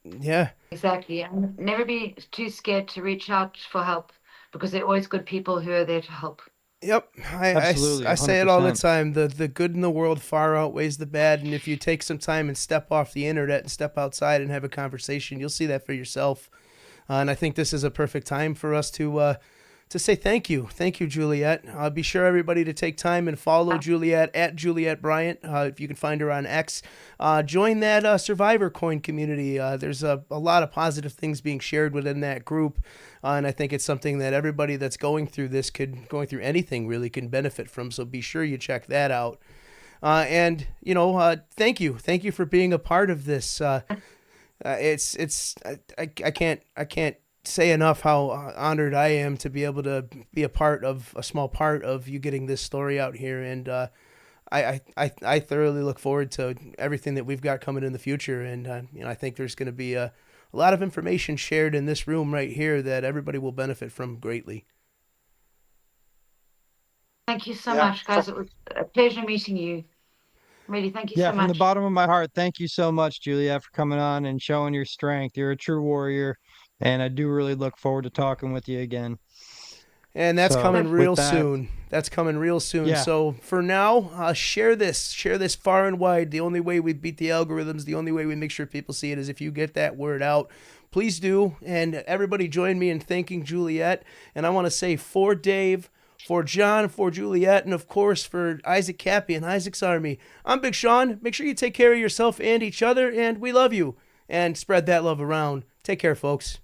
Yeah. Exactly. And never be too scared to reach out for help because there are always good people who are there to help. Yep, Absolutely, I say it all the 100%. time. The good in the world far outweighs the bad, and if you take some time and step off the internet and step outside and have a conversation, you'll see that for yourself. And I think this is a perfect time for us to say thank you. Thank you, Juliette. Be sure, everybody, to take time and follow Juliette at Juliette Bryant, if you can find her on X. Join that Survivor Coin community. There's a lot of positive things being shared within that group, and I think it's something that everybody that's going through anything really, can benefit from. So be sure you check that out. And thank you for being a part of this. I can't say enough how honored I am to be able to be a small part of you getting this story out here, and I thoroughly look forward to everything that we've got coming in the future, and I think there's going to be a lot of information shared in this room right here that everybody will benefit from greatly. Thank you so much, guys. It was a pleasure meeting you. Really, thank you so Yeah, much. from the bottom of my heart, thank you so much, Juliette, for coming on and showing your strength. You're a true warrior, and I do really look forward to talking with you again. And that's coming real soon. That's coming real soon. Yeah. So for now, share this far and wide. The only way we beat the algorithms, the only way we make sure people see it, is if you get that word out. Please do. And everybody join me in thanking Juliette. And I want to say, for Dave, for John, for Juliette, and of course for Isaac Cappy and Isaac's Army, I'm Big Sean. Make sure you take care of yourself and each other, and we love you. And spread that love around. Take care, folks.